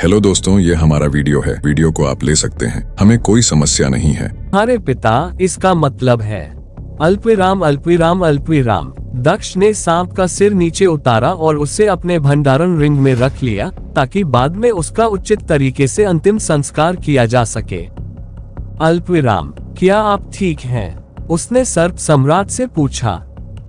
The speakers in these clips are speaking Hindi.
हेलो दोस्तों, ये हमारा वीडियो है। वीडियो को आप ले सकते हैं, हमें कोई समस्या नहीं है। हमारे पिता, इसका मतलब है अल्पविराम अल्पविराम अल्पविराम। दक्ष ने सांप का सिर नीचे उतारा और उसे अपने भंडारण रिंग में रख लिया ताकि बाद में उसका उचित तरीके से अंतिम संस्कार किया जा सके। अल्पविराम, क्या आप ठीक हैं? उसने सर्प सम्राट से पूछा।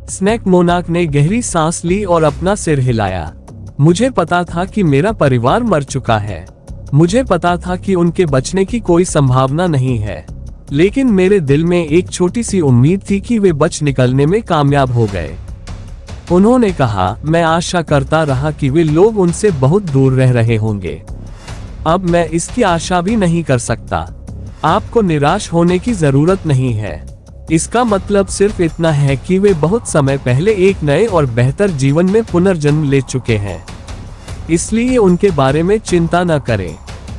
स्नेक मोनाक ने गहरी सांस ली और अपना सिर हिलाया। मुझे पता था कि मेरा परिवार मर चुका है। मुझे पता था कि उनके बचने की कोई संभावना नहीं है, लेकिन मेरे दिल में एक छोटी सी उम्मीद थी कि वे बच निकलने में कामयाब हो गए। उन्होंने कहा, मैं आशा करता रहा कि वे लोग उनसे बहुत दूर रह रहे होंगे। अब मैं इसकी आशा भी नहीं कर सकता। आपको निराश होने की जरूरत नहीं है। इसका मतलब सिर्फ इतना है कि वे बहुत समय पहले एक नए और बेहतर जीवन में पुनर्जन्म ले चुके हैं, इसलिए उनके बारे में चिंता न करें।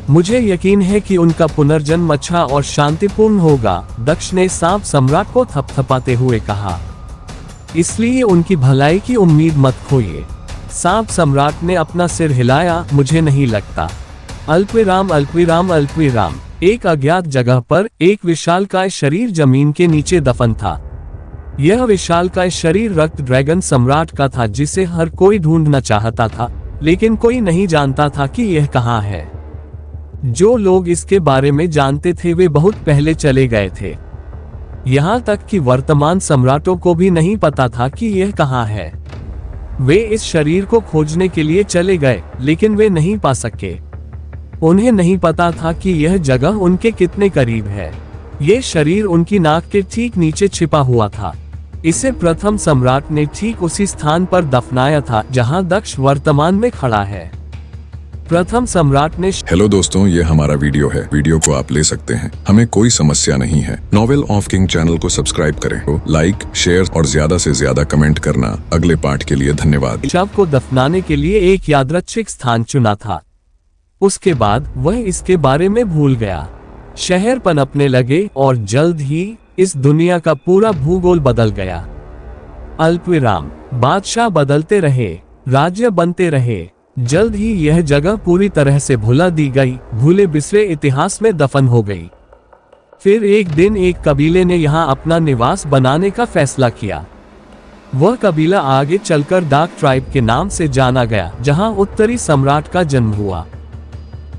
मुझे यकीन है कि उनका पुनर्जन्म अच्छा और शांतिपूर्ण होगा, दक्ष ने सांप सम्राट को थपथपाते हुए कहा। इसलिए उनकी भलाई की उम्मीद मत खोइए। सांप सम्राट ने अपना सिर हिलाया। मुझे नहीं लगता। अल्पविराम अल्पविराम अल्पविराम। एक अज्ञात जगह पर एक विशालकाय शरीर जमीन के नीचे दफन था। यह विशालकाय शरीर रक्त ड्रैगन सम्राट का था, जिसे हर कोई ढूंढना चाहता था, लेकिन कोई नहीं जानता था कि यह कहाँ है। जो लोग इसके बारे में जानते थे वे बहुत पहले चले गए थे। यहाँ तक कि वर्तमान सम्राटों को भी नहीं पता था कि यह कहाँ है। वे इस शरीर को खोजने के लिए चले गए, लेकिन वे नहीं पा सके। उन्हें नहीं पता था कि यह जगह उनके कितने करीब है। ये शरीर उनकी नाक के ठीक नीचे छिपा हुआ था। इसे प्रथम सम्राट ने ठीक उसी स्थान पर दफनाया था जहां दक्ष वर्तमान में खड़ा है। प्रथम सम्राट ने हेलो दोस्तों, ये हमारा वीडियो है। वीडियो को आप ले सकते हैं, हमें कोई समस्या नहीं है। नॉवेल ऑफ किंग चैनल को सब्सक्राइब करें, तो लाइक, शेयर और ज्यादा से ज्यादा कमेंट करना। अगले पार्ट के लिए धन्यवाद। शव को दफनाने के लिए एक यादृच्छिक स्थान चुना था। उसके बाद वह इसके बारे में भूल गया। शहर पनपने लगे और जल्द ही इस दुनिया का पूरा भूगोल बदल गया। अल्पविराम। बादशाह बदलते रहे, राज्य बनते रहे। जल्द ही यह जगह पूरी तरह से भुला दी गई, भूले बिसरे इतिहास में दफन हो गई। फिर एक दिन एक कबीले ने यहाँ अपना निवास बनाने का फैसला किया। वह कबीला आगे चलकर डार्क ट्राइब के नाम से जाना गया, जहाँ उत्तरी सम्राट का जन्म हुआ।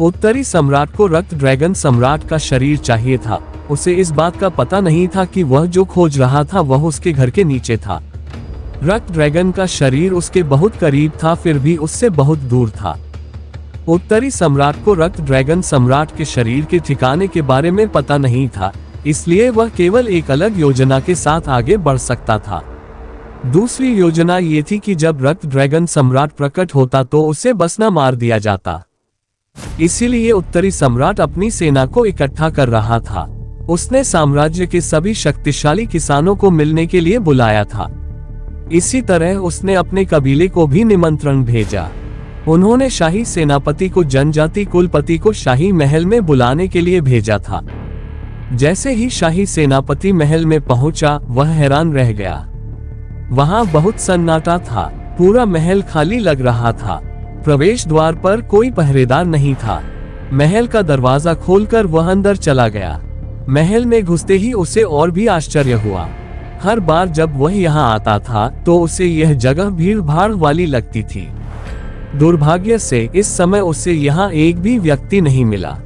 उत्तरी सम्राट को रक्त ड्रैगन सम्राट का शरीर चाहिए था। उसे इस बात का पता नहीं था कि वह जो खोज रहा था वह उसके घर के नीचे था। रक्त ड्रैगन का शरीर उसके बहुत करीब था, फिर भी उससे बहुत दूर था। उत्तरी सम्राट को रक्त ड्रैगन सम्राट के शरीर के ठिकाने के बारे में पता नहीं था, इसलिए वह केवल एक अलग योजना के साथ आगे बढ़ सकता था। दूसरी योजना ये थी कि जब रक्त ड्रैगन सम्राट प्रकट होता तो उसे बस न मार दिया जाता। इसीलिए उत्तरी सम्राट अपनी सेना को इकट्ठा कर रहा था। उसने साम्राज्य के सभी शक्तिशाली किसानों को मिलने के लिए बुलाया था। इसी तरह उसने अपने कबीले को भी निमंत्रण भेजा। उन्होंने शाही सेनापति को जनजाति कुलपति को शाही महल में बुलाने के लिए भेजा था। जैसे ही शाही सेनापति महल में पहुंचा, वह हैरान रह गया। वहां बहुत सन्नाटा था। पूरा महल खाली लग रहा था। प्रवेश द्वार पर कोई पहरेदार नहीं था। महल का दरवाजा खोलकर वह अंदर चला गया। महल में घुसते ही उसे और भी आश्चर्य हुआ। हर बार जब वह यहाँ आता था तो उसे यह जगह भीड़ भाड़ वाली लगती थी। दुर्भाग्य से इस समय उसे यहाँ एक भी व्यक्ति नहीं मिला।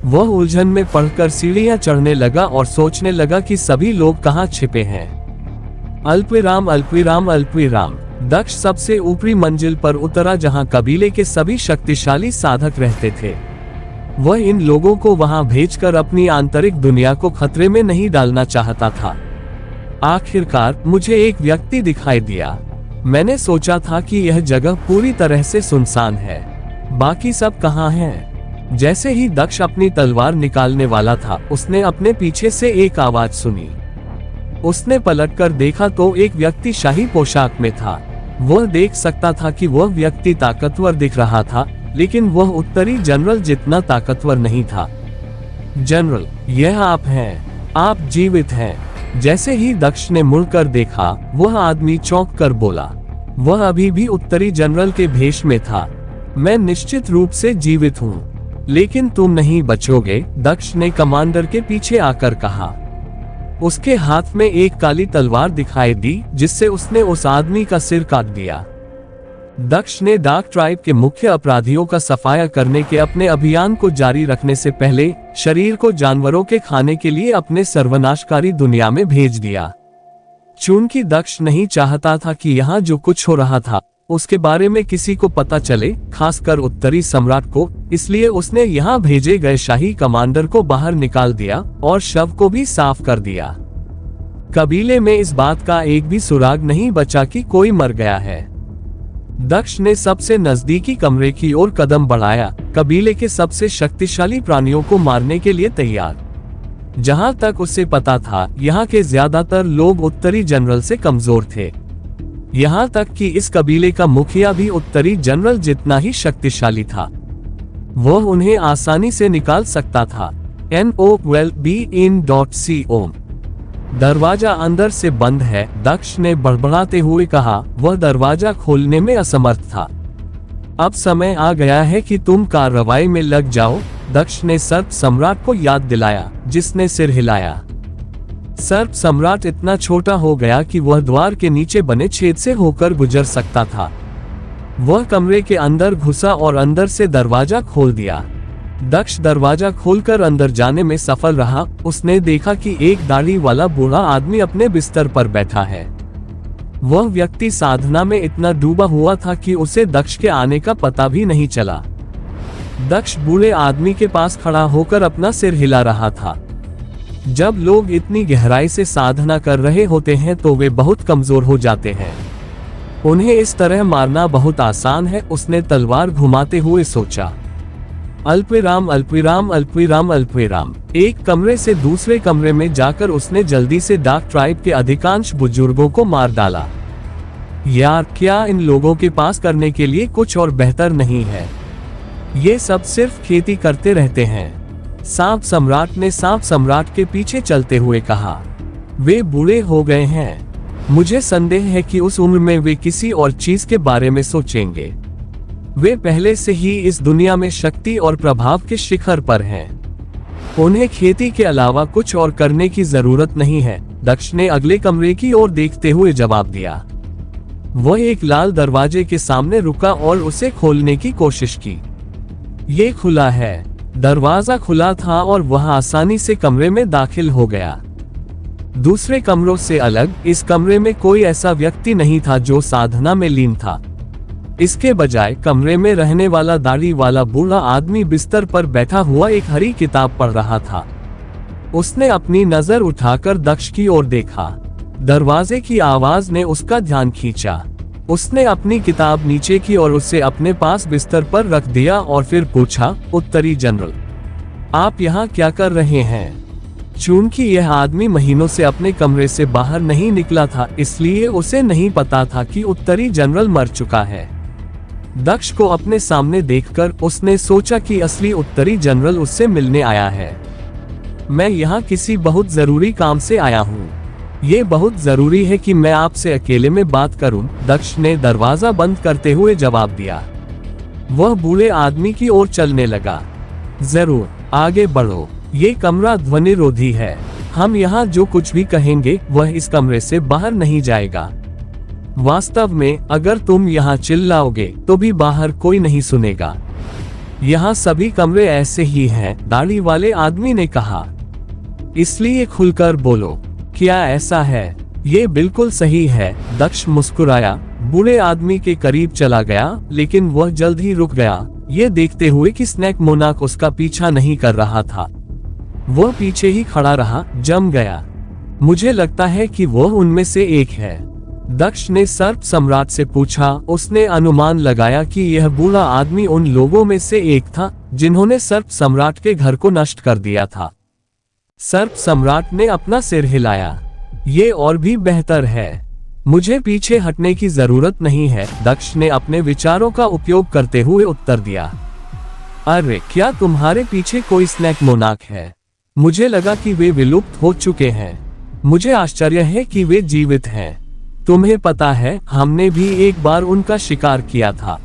वह उलझन में पड़कर सीढ़ियां चढ़ने लगा और सोचने लगा कि सभी लोग कहाँ छिपे हैं। अल्पविराम अल्पविराम अल्पविराम। दक्ष सबसे ऊपरी मंजिल पर उतरा जहां कबीले के सभी शक्तिशाली साधक रहते थे। वह इन लोगों को वहां भेजकर अपनी आंतरिक दुनिया को खतरे में नहीं डालना चाहता था। आखिरकार मुझे एक व्यक्ति दिखाई दिया। मैंने सोचा था कि यह जगह पूरी तरह से सुनसान है, बाकी सब कहाँ हैं? जैसे ही दक्ष अपनी तलवार निकालने वाला था, उसने अपने पीछे से एक आवाज सुनी। उसने पलटकर देखा तो एक व्यक्ति शाही पोशाक में था। वह देख सकता था कि वह व्यक्ति ताकतवर दिख रहा था, लेकिन वह उत्तरी जनरल जितना ताकतवर नहीं था। जनरल, यह आप हैं? आप जीवित हैं? जैसे ही दक्ष ने मुड़कर देखा, वह आदमी चौंक कर बोला। वह अभी भी उत्तरी जनरल के भेष में था। मैं निश्चित रूप से जीवित हूँ, लेकिन तुम नहीं बचोगे, दक्ष ने कमांडर के पीछे आकर कहा। उसके हाथ में एक काली तलवार दिखाई दी, जिससे उसने उस आदमी का सिर काट दिया। दक्ष ने डार्क ट्राइब के मुख्य अपराधियों का सफाया करने के अपने अभियान को जारी रखने से पहले शरीर को जानवरों के खाने के लिए अपने सर्वनाशकारी दुनिया में भेज दिया। चूंकि दक्ष नहीं चाहता था कि यहाँ जो कुछ हो रहा था उसके बारे में किसी को पता चले, खासकर उत्तरी सम्राट को, इसलिए उसने यहाँ भेजे गए शाही कमांडर को बाहर निकाल दिया और शव को भी साफ कर दिया। कबीले में इस बात का एक भी सुराग नहीं बचा कि कोई मर गया है। दक्ष ने सबसे नजदीकी कमरे की ओर कदम बढ़ाया, कबीले के सबसे शक्तिशाली प्राणियों को मारने के लिए तैयार। जहां तक उसे पता था, यहाँ के ज्यादातर लोग उत्तरी जनरल से कमजोर थे। यहाँ तक कि इस कबीले का मुखिया भी उत्तरी जनरल जितना ही शक्तिशाली था। वह उन्हें आसानी से निकाल सकता था। NOWELLBEIN.CO दरवाजा अंदर से बंद है, दक्ष ने बड़बड़ाते हुए कहा। वह दरवाजा खोलने में असमर्थ था। अब समय आ गया है कि तुम कार्रवाई में लग जाओ, दक्ष ने सर्प सम्राट को याद दिलाया, जिसने सिर हिलाया। सर्प सम्राट इतना छोटा हो गया कि वह द्वार के नीचे बने छेद से होकर गुजर सकता था। वह कमरे के अंदर घुसा और अंदर से दरवाजा खोल दिया। दक्ष दरवाजा खोलकर अंदर जाने में सफल रहा। उसने देखा कि एक दाढ़ी वाला बूढ़ा आदमी अपने बिस्तर पर बैठा है। वह व्यक्ति साधना में इतना डूबा हुआ था कि उसे दक्ष के आने का पता भी नहीं चला। दक्ष बूढ़े आदमी के पास खड़ा होकर अपना सिर हिला रहा था। जब लोग इतनी गहराई से साधना कर रहे होते हैं तो वे बहुत कमजोर हो जाते हैं। उन्हें इस तरह मारना बहुत आसान है, उसने तलवार घुमाते हुए सोचा। अल्पविराम अल्पविराम अल्पविराम अल्पविराम। एक कमरे से दूसरे कमरे में जाकर उसने जल्दी से डार्क ट्राइब के अधिकांश बुजुर्गों को मार डाला। यार, क्या इन लोगों के पास करने के लिए कुछ और बेहतर नहीं है? ये सब सिर्फ खेती करते रहते हैं। सांप सम्राट ने सांप सम्राट के पीछे चलते हुए कहा। वे बूढ़े हो गए हैं। मुझे संदेह है कि उस उम्र में वे किसी और चीज के बारे में सोचेंगे। वे पहले से ही इस दुनिया में शक्ति और प्रभाव के शिखर पर हैं। उन्हें खेती के अलावा कुछ और करने की जरूरत नहीं है, दक्ष ने अगले कमरे की ओर देखते हुए जवाब दिया। वह एक लाल दरवाजे के सामने रुका और उसे खोलने की कोशिश की। ये खुला है। दरवाजा खुला था और वह आसानी से कमरे में दाखिल हो गया। दूसरे कमरों से अलग इस कमरे में कोई ऐसा व्यक्ति नहीं था जो साधना में लीन था। इसके बजाय कमरे में रहने वाला दाढ़ी वाला बूढ़ा आदमी बिस्तर पर बैठा हुआ एक हरी किताब पढ़ रहा था। उसने अपनी नजर उठाकर दक्ष की ओर देखा। दरवाजे की आवाज ने उसका ध्यान खींचा। उसने अपनी किताब नीचे की और उसे अपने पास बिस्तर पर रख दिया और फिर पूछा, उत्तरी जनरल, आप यहाँ क्या कर रहे हैं? चूंकि यह आदमी महीनों से अपने कमरे से बाहर नहीं निकला था, इसलिए उसे नहीं पता था कि उत्तरी जनरल मर चुका है। दक्ष को अपने सामने देखकर उसने सोचा कि असली उत्तरी जनरल उससे मिलने आया है। मैं यहाँ किसी बहुत जरूरी काम से आया हूँ। ये बहुत जरूरी है कि मैं आपसे अकेले में बात करूं, दक्ष ने दरवाजा बंद करते हुए जवाब दिया। वह बूढ़े आदमी की ओर चलने लगा। जरूर, आगे बढ़ो। ये कमरा ध्वनिरोधी है। हम यहाँ जो कुछ भी कहेंगे वह इस कमरे से बाहर नहीं जाएगा। वास्तव में अगर तुम यहाँ चिल्लाओगे तो भी बाहर कोई नहीं सुनेगा। यहाँ सभी कमरे ऐसे ही हैं, दाढ़ी वाले आदमी ने कहा। इसलिए खुलकर बोलो, क्या ऐसा है? ये बिल्कुल सही है, दक्ष मुस्कुराया। बूढ़े आदमी के करीब चला गया, लेकिन वह जल्द ही रुक गया, ये देखते हुए कि स्नैक मोनाक उसका पीछा नहीं कर रहा था। वह पीछे ही खड़ा रहा, जम गया। मुझे लगता है कि वह उनमें से एक है, दक्ष ने सर्प सम्राट से पूछा। उसने अनुमान लगाया कि यह बूढ़ा आदमी उन लोगों में से एक था जिन्होंने सर्प सम्राट के घर को नष्ट कर दिया था। सर्प सम्राट ने अपना सिर हिलाया। ये और भी बेहतर है। मुझे पीछे हटने की जरूरत नहीं है, दक्ष ने अपने विचारों का उपयोग करते हुए उत्तर दिया। अरे, क्या तुम्हारे पीछे कोई स्नैक मोनाक है? मुझे लगा कि वे विलुप्त हो चुके हैं। मुझे आश्चर्य है कि वे जीवित हैं। तुम्हें पता है, हमने भी एक बार उनका शिकार किया था।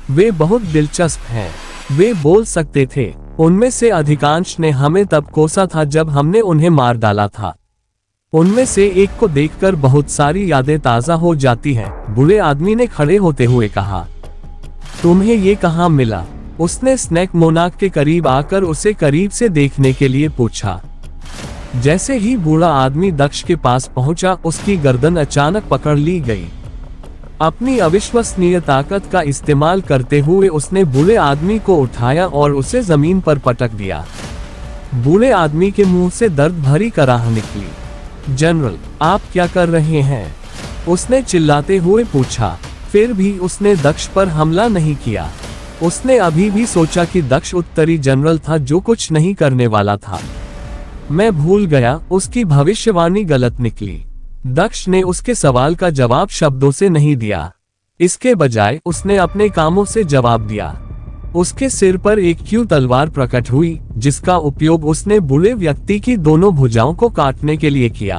वे बहुत दिलचस्प हैं। वे बोल सकते थे। उनमें से अधिकांश ने हमें तब कोसा था जब हमने उन्हें मार डाला था। उनमें से एक को देखकर बहुत सारी यादें ताज़ा हो जाती हैं। बूढ़े आदमी ने खड़े होते हुए कहा, तुम्हें ये कहाँ मिला? उसने स्नैक मोनाक के करीब आकर उसे करीब से देखने के लिए पूछा। जैसे ही बूढ़ा आदमी दक्ष के पास पहुंचा, उसकी गर्दन अचानक पकड़ ली गई। अपनी अविश्वसनीय ताकत का इस्तेमाल करते हुए उसने बूढ़े आदमी को उठाया और उसे जमीन पर पटक दिया। बूढ़े आदमी के मुंह से दर्द भरी कराह निकली। जनरल, आप क्या कर रहे हैं? उसने चिल्लाते हुए पूछा। फिर भी उसने दक्ष पर हमला नहीं किया। उसने अभी भी सोचा कि दक्ष उत्तरी जनरल था जो कुछ नहीं करने वाला था। मैं भूल गया, उसकी भविष्यवाणी गलत निकली। दक्ष ने उसके सवाल का जवाब शब्दों से नहीं दिया। इसके बजाय उसने अपने कामों से जवाब दिया। उसके सिर पर एक क्यू तलवार प्रकट हुई, जिसका उपयोग उसने बूढ़े व्यक्ति की दोनों भुजाओं को काटने के लिए किया।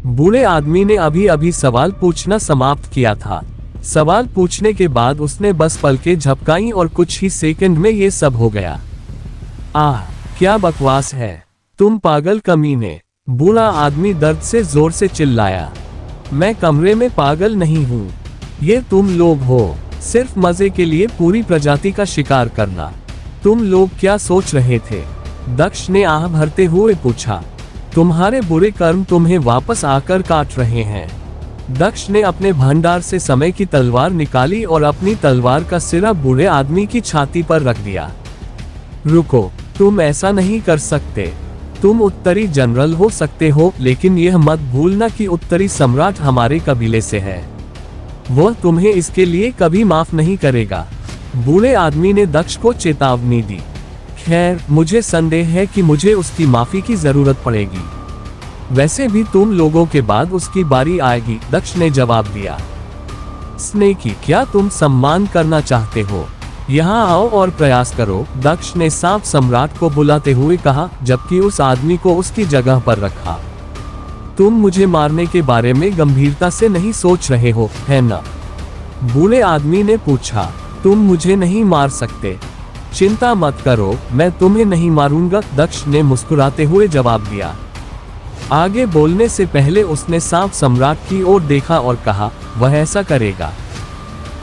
बूढ़े आदमी ने अभी अभी सवाल पूछना समाप्त किया था। सवाल पूछने के बाद उसने बस पलकें झपकाई और कुछ ही सेकंड में ये सब हो गया। आह, क्या बकवास है, तुम पागल कमीने! बूढ़ा आदमी दर्द से जोर से चिल्लाया। मैं कमरे में पागल नहीं हूँ, ये तुम लोग हो, सिर्फ मजे के लिए पूरी प्रजाति का शिकार करना। तुम लोग क्या सोच रहे थे? दक्ष ने आह भरते हुए पूछा। तुम्हारे बुरे कर्म तुम्हें वापस आकर काट रहे हैं। दक्ष ने अपने भंडार से समय की तलवार निकाली और अपनी तलवार का सिरा बूढ़े आदमी की छाती पर रख दिया। रुको, तुम ऐसा नहीं कर सकते। तुम उत्तरी जनरल हो सकते हो, लेकिन यह मत भूलना कि उत्तरी सम्राट हमारे कबीले से है। वह तुम्हें इसके लिए कभी माफ नहीं करेगा। बूढ़े आदमी ने दक्ष को चेतावनी दी। खैर, मुझे संदेह है कि मुझे उसकी माफी की जरूरत पड़ेगी। वैसे भी तुम लोगों के बाद उसकी बारी आएगी, दक्ष ने जवाब दिया। स्नेकी, क्या तुम सम्मान करना चाहते हो? यहाँ आओ और प्रयास करो, दक्ष ने सांप सम्राट को बुलाते हुए कहा, जबकि उस आदमी को उसकी जगह पर रखा। तुम मुझे मारने के बारे में गंभीरता से नहीं सोच रहे हो, है ना? बूढ़े आदमी ने पूछा। तुम मुझे नहीं मार सकते। चिंता मत करो, मैं तुम्हें नहीं मारूंगा, दक्ष ने मुस्कुराते हुए जवाब दिया। आगे बोलने से पहले उसने सांप सम्राट की ओर देखा और कहा, वह ऐसा करेगा।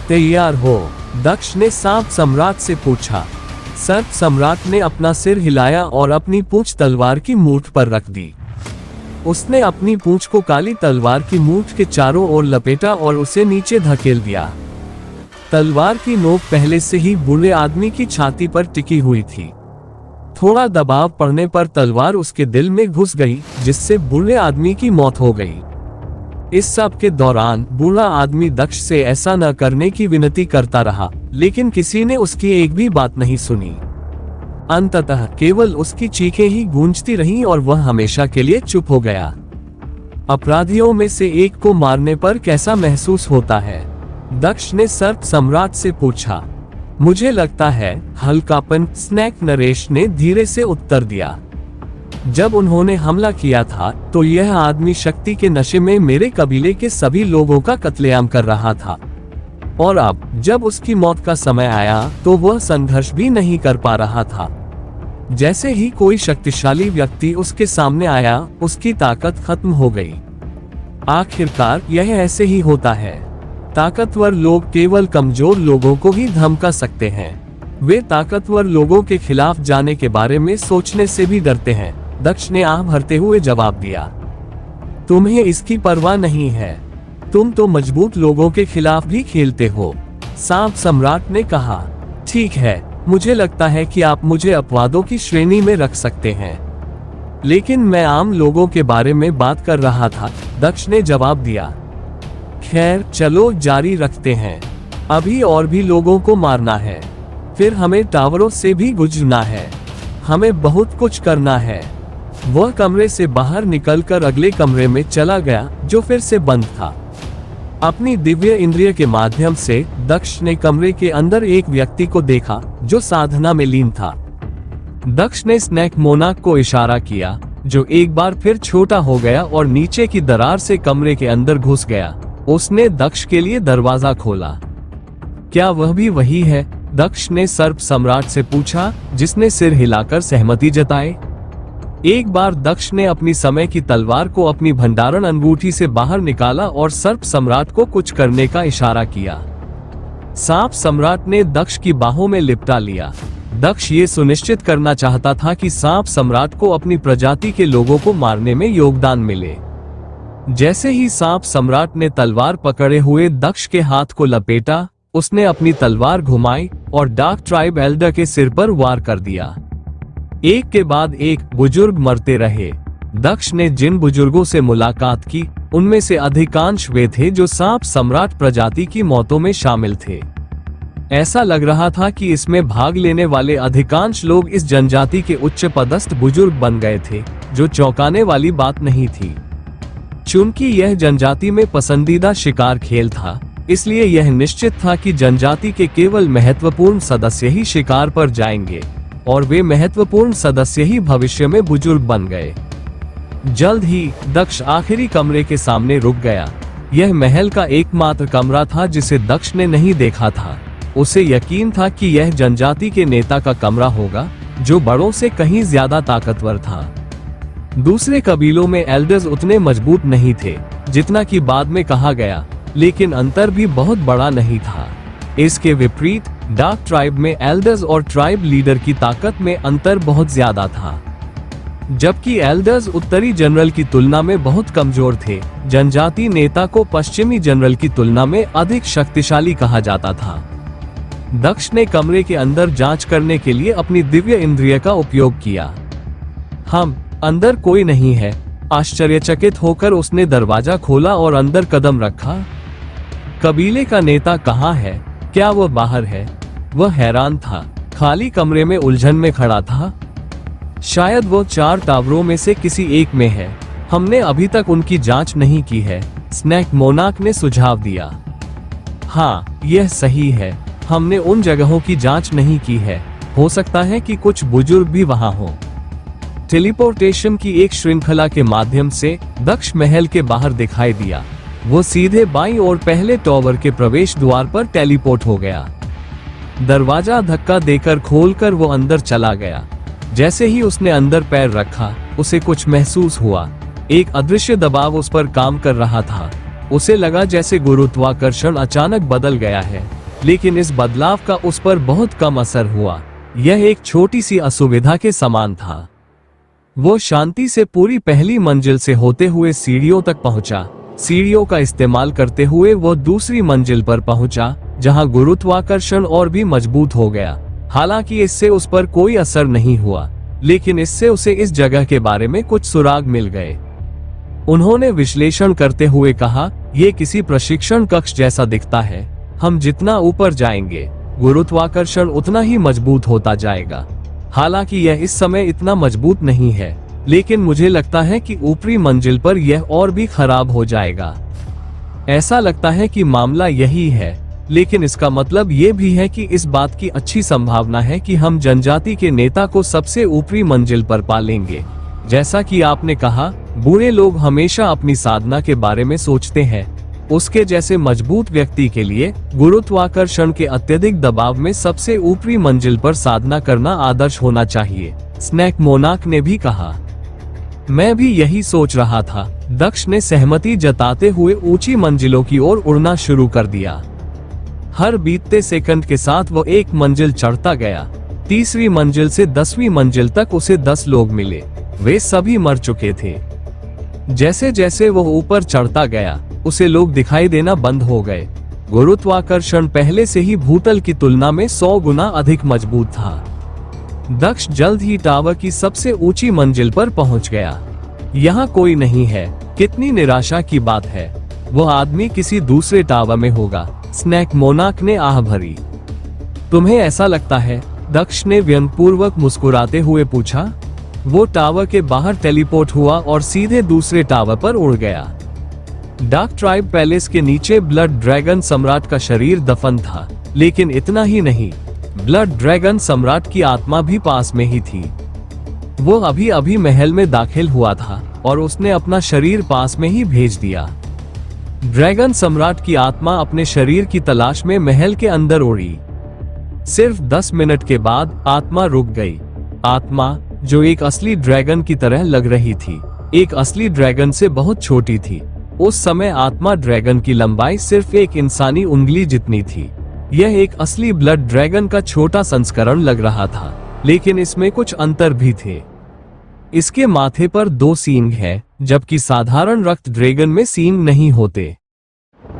तैयार हो? दक्ष ने सांप सम्राट से पूछा। सर्प सम्राट ने अपना सिर हिलाया और अपनी पूंछ तलवार की मूठ पर रख दी। उसने अपनी पूंछ को काली तलवार की मूठ के चारों ओर लपेटा और उसे नीचे धकेल दिया। तलवार की नोक पहले से ही बूढ़े आदमी की छाती पर टिकी हुई थी। थोड़ा दबाव पड़ने पर तलवार उसके दिल में घुस गई, जिससे बूढ़े आदमी की मौत हो गई। इस सब के दौरान बूढ़ा आदमी दक्ष से ऐसा न करने की विनती करता रहा, लेकिन किसी ने उसकी एक भी बात नहीं सुनी। अंततः केवल उसकी चीखें ही गूंजती रहीं और वह हमेशा के लिए चुप हो गया। अपराधियों में से एक को मारने पर कैसा महसूस होता है? दक्ष ने सर्प सम्राट से पूछा। मुझे लगता है हल्कापन, स्नैक नरेश ने धीरे से उत्तर दिया। जब उन्होंने हमला किया था तो यह आदमी शक्ति के नशे में मेरे कबीले के सभी लोगों का कत्लेआम कर रहा था, और अब जब उसकी मौत का समय आया तो वह संघर्ष भी नहीं कर पा रहा था। जैसे ही कोई शक्तिशाली व्यक्ति उसके सामने आया, उसकी ताकत खत्म हो गई। आखिरकार यह ऐसे ही होता है। ताकतवर लोग केवल कमजोर लोगों को ही धमका सकते हैं। वे ताकतवर लोगों के खिलाफ जाने के बारे में सोचने से भी डरते हैं, दक्ष ने आह भरते हुए जवाब दिया। तुम्हें इसकी परवाह नहीं है, तुम तो मजबूत लोगों के खिलाफ भी खेलते हो, सांप सम्राट ने कहा। ठीक है, मुझे लगता है कि आप मुझे अपवादों की श्रेणी में रख सकते हैं, लेकिन मैं आम लोगों के बारे में बात कर रहा था, दक्ष ने जवाब दिया। खैर, चलो जारी रखते हैं। अभी और भी लोगों को मारना है, फिर हमें टावरों से भी गुजरना है, हमें बहुत कुछ करना है। वह कमरे से बाहर निकलकर अगले कमरे में चला गया, जो फिर से बंद था। अपनी दिव्य इंद्रिय के माध्यम से दक्ष ने कमरे के अंदर एक व्यक्ति को देखा जो साधना में लीन था। दक्ष ने स्नैक मोनाक को इशारा किया, जो एक बार फिर छोटा हो गया और नीचे की दरार से कमरे के अंदर घुस गया। उसने दक्ष के लिए दरवाजा खोला। क्या वह भी वही है? दक्ष ने सर्प सम्राट से पूछा, जिसने सिर हिलाकर सहमति जताई। एक बार दक्ष ने अपनी समय की तलवार को अपनी भंडारण अंगूठी से बाहर निकाला और सर्प सम्राट को कुछ करने का इशारा किया। सांप सम्राट ने दक्ष की बाहों में लिपटा लिया। दक्ष ये सुनिश्चित करना चाहता था कि सांप सम्राट को अपनी प्रजाति के लोगों को मारने में योगदान मिले। जैसे ही सांप सम्राट ने तलवार पकड़े हुए दक्ष के हाथ को लपेटा, उसने अपनी तलवार घुमाई और डार्क ट्राइब एल्डर के सिर पर वार कर दिया। एक के बाद एक बुजुर्ग मरते रहे। दक्ष ने जिन बुजुर्गों से मुलाकात की, उनमें से अधिकांश वे थे जो सांप सम्राट प्रजाति की मौतों में शामिल थे। ऐसा लग रहा था कि इसमें भाग लेने वाले अधिकांश लोग इस जनजाति के उच्च पदस्थ बुजुर्ग बन गए थे, जो चौंकाने वाली बात नहीं थी। चूंकि यह जनजाति में पसंदीदा शिकार खेल था, इसलिए यह निश्चित था कि जनजाति के केवल महत्वपूर्ण सदस्य ही शिकार पर जाएंगे, और वे महत्वपूर्ण सदस्य ही भविष्य में बुजुर्ग बन गए। जल्द ही दक्ष आखिरी कमरे के सामने रुक गया। यह महल का एकमात्र कमरा था जिसे दक्ष ने नहीं देखा था। उसे यकीन था कि यह जनजाति के नेता का कमरा होगा, जो बड़ों से कहीं ज्यादा ताकतवर था। दूसरे कबीलों में एल्डर्स उतने मजबूत नहीं थे जितना कि बाद में कहा गया, लेकिन अंतर भी बहुत बड़ा नहीं था। इसके विपरीत डार्क ट्राइब में एल्डर्स और ट्राइब लीडर की ताकत में अंतर बहुत ज्यादा था। जबकि एल्डर्स उत्तरी जनरल की तुलना में बहुत कमजोर थे, जनजाति नेता को पश्चिमी जनरल की तुलना में अधिक शक्तिशाली कहा जाता था। दक्ष ने कमरे के अंदर जांच करने के लिए अपनी दिव्य इंद्रिय का उपयोग किया। अंदर कोई नहीं है। आश्चर्यचकित होकर उसने दरवाजा खोला और अंदर कदम रखा। कबीले का नेता कहाँ है? क्या वह बाहर है? वह हैरान था। खाली कमरे में उलझन में खड़ा था। शायद वो 4 टावरों में से किसी एक में है। हमने अभी तक उनकी जांच नहीं की है, स्नैक मोनाक ने सुझाव दिया। हाँ, यह सही है। हमने उन जगहों की जांच नहीं की है। हो सकता है कि कुछ बुजुर्ग भी वहां हो। टेलीपोर्टेशन की एक श्रृंखला के माध्यम से दक्ष महल के बाहर दिखाई दिया। वो सीधे बाईं ओर पहले टावर के प्रवेश द्वार पर टेलीपोर्ट हो गया। दरवाजा धक्का देकर खोलकर वो अंदर चला गया। जैसे ही उसने अंदर पैर रखा, उसे कुछ महसूस हुआ। एक अदृश्य दबाव उस पर काम कर रहा था। उसे लगा जैसे गुरुत्वाकर्षण अचानक बदल गया है, लेकिन इस बदलाव का उस पर बहुत कम असर हुआ। यह एक छोटी सी असुविधा के समान था। वो शांति से पूरी पहली मंजिल से होते हुए सीढ़ियों तक पहुंचा। सीढ़ियों का इस्तेमाल करते हुए वो दूसरी मंजिल पर पहुंचा, जहां गुरुत्वाकर्षण और भी मजबूत हो गया। हालांकि इससे उस पर कोई असर नहीं हुआ, लेकिन इससे उसे इस जगह के बारे में कुछ सुराग मिल गए। उन्होंने विश्लेषण करते हुए कहा, यह किसी प्रशिक्षण कक्ष जैसा दिखता है। हम जितना ऊपर जाएंगे, गुरुत्वाकर्षण उतना ही मजबूत होता जाएगा। हालांकि यह इस समय इतना मजबूत नहीं है, लेकिन मुझे लगता है कि ऊपरी मंजिल पर यह और भी खराब हो जाएगा। ऐसा लगता है कि मामला यही है, लेकिन इसका मतलब ये भी है कि इस बात की अच्छी संभावना है कि हम जनजाति के नेता को सबसे ऊपरी मंजिल पर पालेंगे। जैसा कि आपने कहा, बूढ़े लोग हमेशा अपनी साधना के बारे में सोचते हैं। उसके जैसे मजबूत व्यक्ति के लिए गुरुत्वाकर्षण के अत्यधिक दबाव में सबसे ऊपरी मंजिल पर साधना करना आदर्श होना चाहिए, स्नैक मोनाक ने भी कहा। मैं भी यही सोच रहा था, दक्ष ने सहमति जताते हुए ऊंची मंजिलों की ओर उड़ना शुरू कर दिया। हर बीतते सेकंड के साथ वो एक मंजिल चढ़ता गया। तीसरी मंजिल से 10वीं मंजिल तक उसे 10 लोग मिले। वे सभी मर चुके थे। जैसे जैसे वो ऊपर चढ़ता गया, उसे लोग दिखाई देना बंद हो गए। गुरुत्वाकर्षण पहले से ही भूतल की तुलना में 100 गुना अधिक मजबूत था। दक्ष जल्द ही टावर की सबसे ऊंची मंजिल पर पहुंच गया। यहाँ कोई नहीं है। कितनी निराशा की बात है। वो आदमी किसी दूसरे टावर में होगा, स्नैक मोनाक ने आह भरी। तुम्हें ऐसा लगता है? दक्ष ने व्यंग्यपूर्वक मुस्कुराते हुए पूछा। वो टावर के बाहर टेलीपोर्ट हुआ और सीधे दूसरे टावर पर उड़ गया। डार्क ट्राइब पैलेस के नीचे ब्लड ड्रैगन सम्राट का शरीर दफन था, लेकिन इतना ही नहीं, ब्लड ड्रैगन सम्राट की आत्मा भी पास में ही थी। वो अभी अभी महल में दाखिल हुआ था और उसने अपना शरीर पास में ही भेज दिया। ड्रैगन सम्राट की आत्मा अपने शरीर की तलाश में महल के अंदर उड़ी। सिर्फ 10 मिनट के बाद आत्मा रुक गई। आत्मा, जो एक असली ड्रैगन की तरह लग रही थी, एक असली ड्रैगन से बहुत छोटी थी। उस समय आत्मा ड्रैगन की लंबाई सिर्फ एक इंसानी उंगली जितनी थी। यह एक असली ब्लड ड्रैगन का छोटा संस्करण लग रहा था, लेकिन इसमें कुछ अंतर भी थे। इसके माथे पर 2 सींग हैं, जबकि साधारण रक्त ड्रैगन में सींग नहीं होते।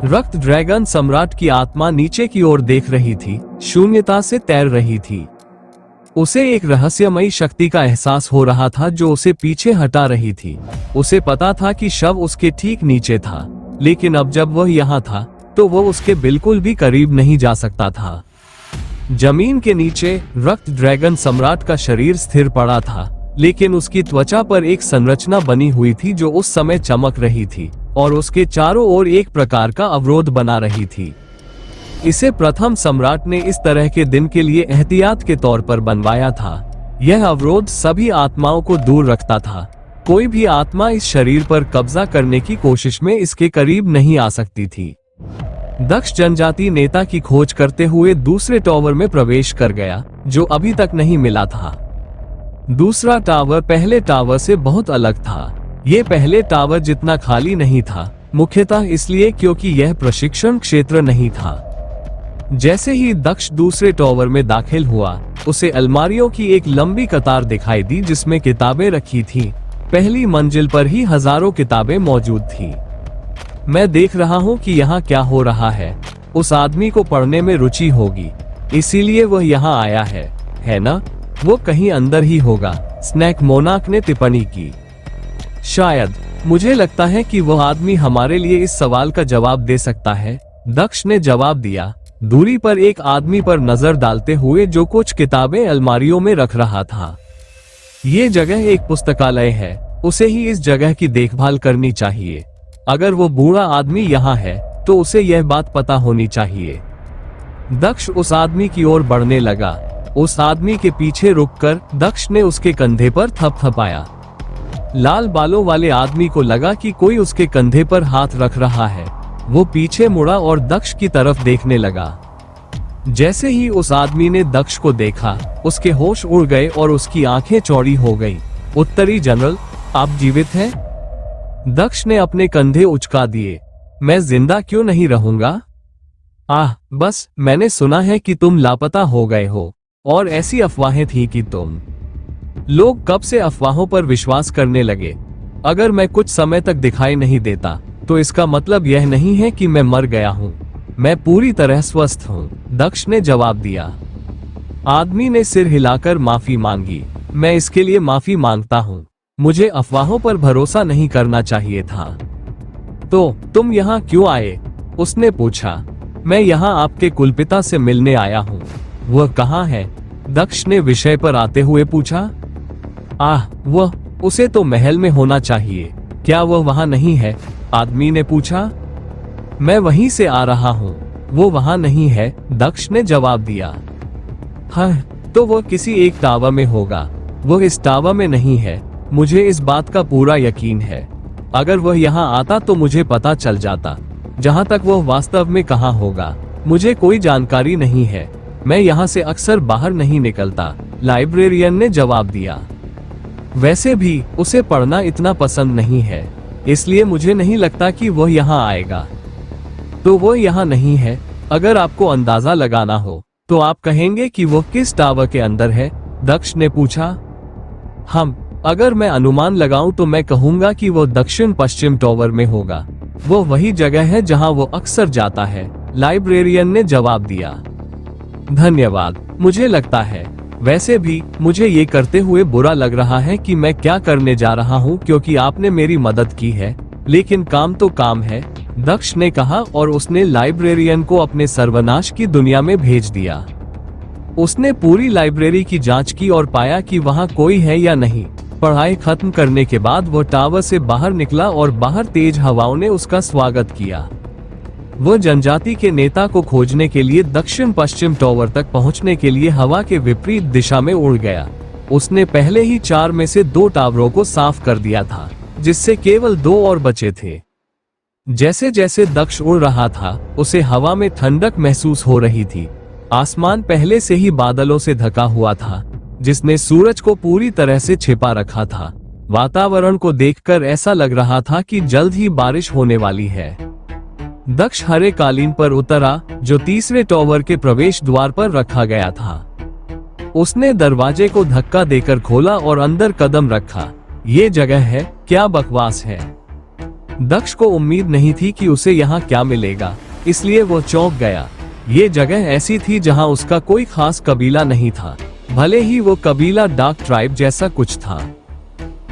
रक्त ड्रैगन सम्राट की आत्मा नीचे की ओर देख रही थी, शून्यता से तैर रही थी। उसे एक रहस्यमयी शक्ति का एहसास हो रहा था जो उसे पीछे हटा रही थी। उसे पता था कि शव उसके ठीक नीचे था, लेकिन अब जब वह यहाँ था तो वह उसके बिल्कुल भी करीब नहीं जा सकता था। जमीन के नीचे रक्त ड्रैगन सम्राट का शरीर स्थिर पड़ा था, लेकिन उसकी त्वचा पर एक संरचना बनी हुई थी जो उस समय चमक रही थी और उसके चारों ओर एक प्रकार का अवरोध बना रही थी। इसे प्रथम सम्राट ने इस तरह के दिन के लिए एहतियात के तौर पर बनवाया था। यह अवरोध सभी आत्माओं को दूर रखता था। कोई भी आत्मा इस शरीर पर कब्जा करने की कोशिश में इसके करीब नहीं आ सकती थी। दक्ष जनजाति नेता की खोज करते हुए दूसरे टावर में प्रवेश कर गया, जो अभी तक नहीं मिला था। दूसरा टावर पहले टावर से बहुत अलग था। ये पहले टावर जितना खाली नहीं था, मुख्यतः इसलिए क्योंकि यह प्रशिक्षण क्षेत्र नहीं था। जैसे ही दक्ष दूसरे टावर में दाखिल हुआ, उसे अलमारियों की एक लंबी कतार दिखाई दी जिसमें किताबें रखी थी। पहली मंजिल पर ही हजारों किताबें मौजूद थी। मैं देख रहा हूँ कि यहाँ क्या हो रहा है। उस आदमी को पढ़ने में रुचि होगी, इसीलिए वह यहाँ आया है ना? वो कहीं अंदर ही होगा, स्नैक मोनाक ने टिप्पणी की। शायद, मुझे लगता है कि वह आदमी हमारे लिए इस सवाल का जवाब दे सकता है, दक्ष ने जवाब दिया, दूरी पर एक आदमी पर नजर डालते हुए जो कुछ किताबें अलमारियों में रख रहा था। ये जगह एक पुस्तकालय है, उसे ही इस जगह की देखभाल करनी चाहिए। अगर वो बूढ़ा आदमी यहाँ है तो उसे यह बात पता होनी चाहिए। दक्ष उस आदमी की ओर बढ़ने लगा। उस आदमी के पीछे रुककर दक्ष ने उसके कंधे पर थपथपाया। लाल बालों वाले आदमी को लगा कि कोई उसके कंधे पर हाथ रख रहा है। वो पीछे मुड़ा और दक्ष की तरफ देखने लगा। जैसे ही उस आदमी ने दक्ष को देखा, उसके होश उड़ गए और उसकी आंखें चौड़ी हो गईं। उत्तरी जनरल, आप जीवित हैं? दक्ष ने अपने कंधे उचका दिए। मैं जिंदा क्यों नहीं रहूंगा? बस मैंने सुना है कि तुम लापता हो गए हो, और ऐसी अफवाहें थी कि तुम। लोग कब से अफवाहों पर विश्वास करने लगे। अगर मैं कुछ समय तक दिखाई नहीं देता तो इसका मतलब यह नहीं है कि मैं मर गया हूँ। मैं पूरी तरह स्वस्थ हूँ, दक्ष ने जवाब दिया। आदमी ने सिर हिलाकर माफी मांगी। मैं इसके लिए माफी मांगता हूँ। मुझे अफवाहों पर भरोसा नहीं करना चाहिए था। तो तुम यहाँ क्यों आए? उसने पूछा। मैं यहाँ आपके कुलपिता से मिलने आया हूँ। वह कहाँ है? दक्ष ने विषय पर आते हुए पूछा। वह, उसे तो महल में होना चाहिए। क्या वह वहाँ नहीं है? आदमी ने पूछा। मैं वहीं से आ रहा हूँ। वो वहाँ नहीं है, दक्ष ने जवाब दिया। तो वह किसी एक टावर में होगा। वह इस टावर में नहीं है, मुझे इस बात का पूरा यकीन है। अगर वह यहाँ आता तो मुझे पता चल जाता। जहाँ तक वह वास्तव में कहाँ होगा, मुझे कोई जानकारी नहीं है। मैं यहाँ से अक्सर बाहर नहीं निकलता, लाइब्रेरियन ने जवाब दिया। वैसे भी उसे पढ़ना इतना पसंद नहीं है, इसलिए मुझे नहीं लगता कि वह यहाँ आएगा। तो वह यहाँ नहीं है। अगर आपको अंदाजा लगाना हो तो आप कहेंगे कि वह किस टावर के अंदर है? दक्ष ने पूछा। अगर मैं अनुमान लगाऊं तो मैं कहूंगा कि वह दक्षिण पश्चिम टावर में होगा। वह वही जगह है जहां वो अक्सर जाता है, लाइब्रेरियन ने जवाब दिया। धन्यवाद, मुझे लगता है। वैसे भी मुझे ये करते हुए बुरा लग रहा है कि मैं क्या करने जा रहा हूँ, क्योंकि आपने मेरी मदद की है, लेकिन काम तो काम है, दक्ष ने कहा और उसने लाइब्रेरियन को अपने सर्वनाश की दुनिया में भेज दिया। उसने पूरी लाइब्रेरी की जांच की और पाया कि वहाँ कोई है या नहीं। पढ़ाई खत्म करने के बाद वह टावर से बाहर निकला और बाहर तेज हवाओं ने उसका स्वागत किया। वह जनजाति के नेता को खोजने के लिए दक्षिण पश्चिम टावर तक पहुंचने के लिए हवा के विपरीत दिशा में उड़ गया। उसने पहले ही 4 में से 2 टावरों को साफ कर दिया था, जिससे केवल 2 और बचे थे। जैसे जैसे दक्ष उड़ रहा था, उसे हवा में ठंडक महसूस हो रही थी। आसमान पहले से ही बादलों से ढका हुआ था, जिसने सूरज को पूरी तरह से छिपा रखा था। वातावरण को देखकर ऐसा लग रहा था कि जल्द ही बारिश होने वाली है। दक्ष हरे कालीन पर उतरा, जो तीसरे टॉवर के प्रवेश द्वार पर रखा गया था। उसने दरवाजे को धक्का देकर खोला और अंदर कदम रखा। ये जगह है, क्या बकवास है। दक्ष को उम्मीद नहीं थी कि उसे यहाँ क्या मिलेगा, इसलिए वो चौंक गया। ये जगह ऐसी थी जहाँ उसका कोई खास कबीला नहीं था, भले ही वो कबीला डार्क ट्राइब जैसा कुछ था।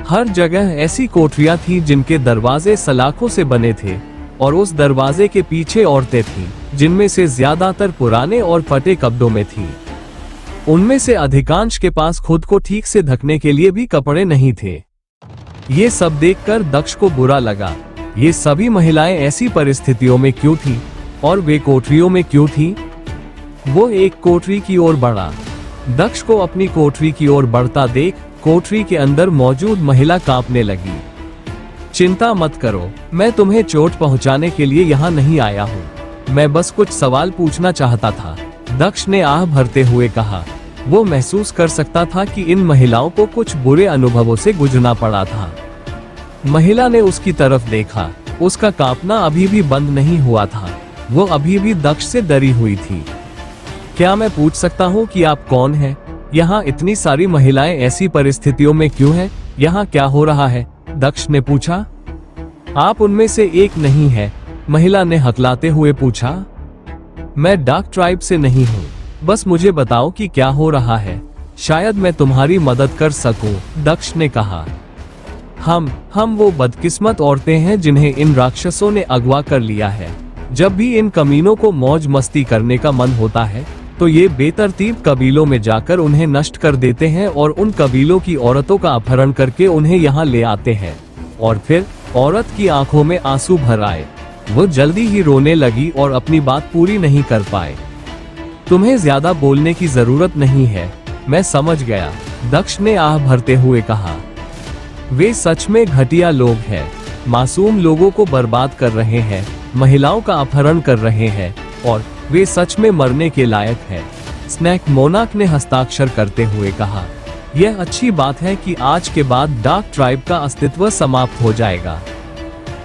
हर जगह ऐसी कोठरियां थी जिनके दरवाजे सलाखों से बने थे, और उस दरवाजे के पीछे औरतें थीं, जिनमें से ज्यादातर पुराने और फटे कपड़ों में थीं। उनमें से अधिकांश के पास खुद को ठीक से ढकने के लिए भी कपड़े नहीं थे। ये सब देखकर दक्ष को बुरा लगा। ये सभी महिलाएं ऐसी परिस्थितियों में क्यों थीं, और वे कोठरियों में क्यों थीं? वो एक कोठरी की ओर बढ़ा। दक्ष को अपनी कोठरी की ओर बढ़ता देख कोठरी के अंदर मौजूद महिला कांपने लगी। चिंता मत करो, मैं तुम्हें चोट पहुंचाने के लिए यहाँ नहीं आया हूँ। मैं बस कुछ सवाल पूछना चाहता था, दक्ष ने आह भरते हुए कहा। वो महसूस कर सकता था कि इन महिलाओं को कुछ बुरे अनुभवों से गुजरना पड़ा था। महिला ने उसकी तरफ देखा। उसका कांपना अभी भी बंद नहीं हुआ था। वो अभी भी दक्ष से डरी हुई थी। क्या मैं पूछ सकता हूँ कि आप कौन हैं? यहाँ इतनी सारी महिलाएं ऐसी परिस्थितियों में क्यों हैं? यहाँ क्या हो रहा है? दक्ष ने पूछा। आप उनमें से एक नहीं है, महिला ने हकलाते हुए पूछा। मैं डार्क ट्राइब से नहीं हूँ, बस मुझे बताओ कि क्या हो रहा है, शायद मैं तुम्हारी मदद कर सकूं, दक्ष ने कहा। हम वो बदकिस्मत औरतें हैं जिन्हें इन राक्षसों ने अगवा कर लिया है। जब भी इन कमीनों को मौज मस्ती करने का मन होता है, तो ये बेतरतीब कबीलों में जाकर उन्हें नष्ट कर देते हैं और उन कबीलों की औरतों का अपहरण करके उन्हें यहाँ ले आते हैं। और फिर औरत की आंखों में आंसू भर आए। वो जल्दी ही रोने लगी और अपनी बात पूरी नहीं कर पाए। तुम्हें ज्यादा बोलने की जरूरत नहीं है, मैं समझ गया, दक्ष ने आह भरते हुए कहा। वे सच में घटिया लोग हैं, मासूम लोगों को बर्बाद कर रहे हैं, महिलाओं का अपहरण कर रहे हैं, और वे सच में मरने के लायक हैं, स्नैक मोनाक ने हस्ताक्षर करते हुए कहा। यह अच्छी बात है कि आज के बाद डार्क ट्राइब का अस्तित्व समाप्त हो जाएगा।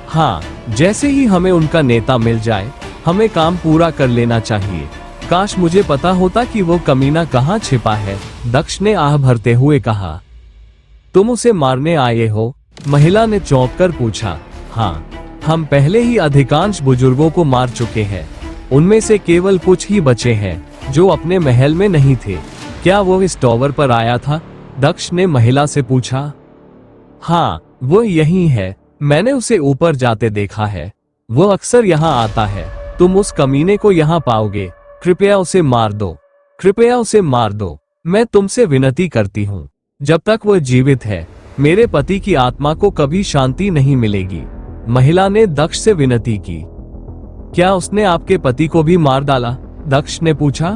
हाँ, जैसे ही हमें उनका नेता मिल जाए, हमें काम पूरा कर लेना चाहिए। काश मुझे पता होता कि वो कमीना कहाँ छिपा है, दक्ष ने आह भरते हुए कहा। तुम उसे मारने आए हो? महिला ने चौंक कर पूछा। हाँ, हम पहले ही अधिकांश बुजुर्गों को मार चुके हैं। उनमें से केवल कुछ ही बचे हैं जो अपने महल में नहीं थे। क्या वो इस टॉवर पर आया था? दक्ष ने महिला से पूछा। हाँ, वो यही है, मैंने उसे ऊपर जाते देखा है। वो अक्सर यहाँ आता है। तुम उस कमीने को यहाँ पाओगे। कृपया उसे मार दो, कृपया उसे मार दो, मैं तुमसे विनती करती हूँ। जब तक वो जीवित है, मेरे पति की आत्मा को कभी शांति नहीं मिलेगी। महिला ने दक्ष से विनती की। क्या उसने आपके पति को भी मार डाला? दक्ष ने पूछा।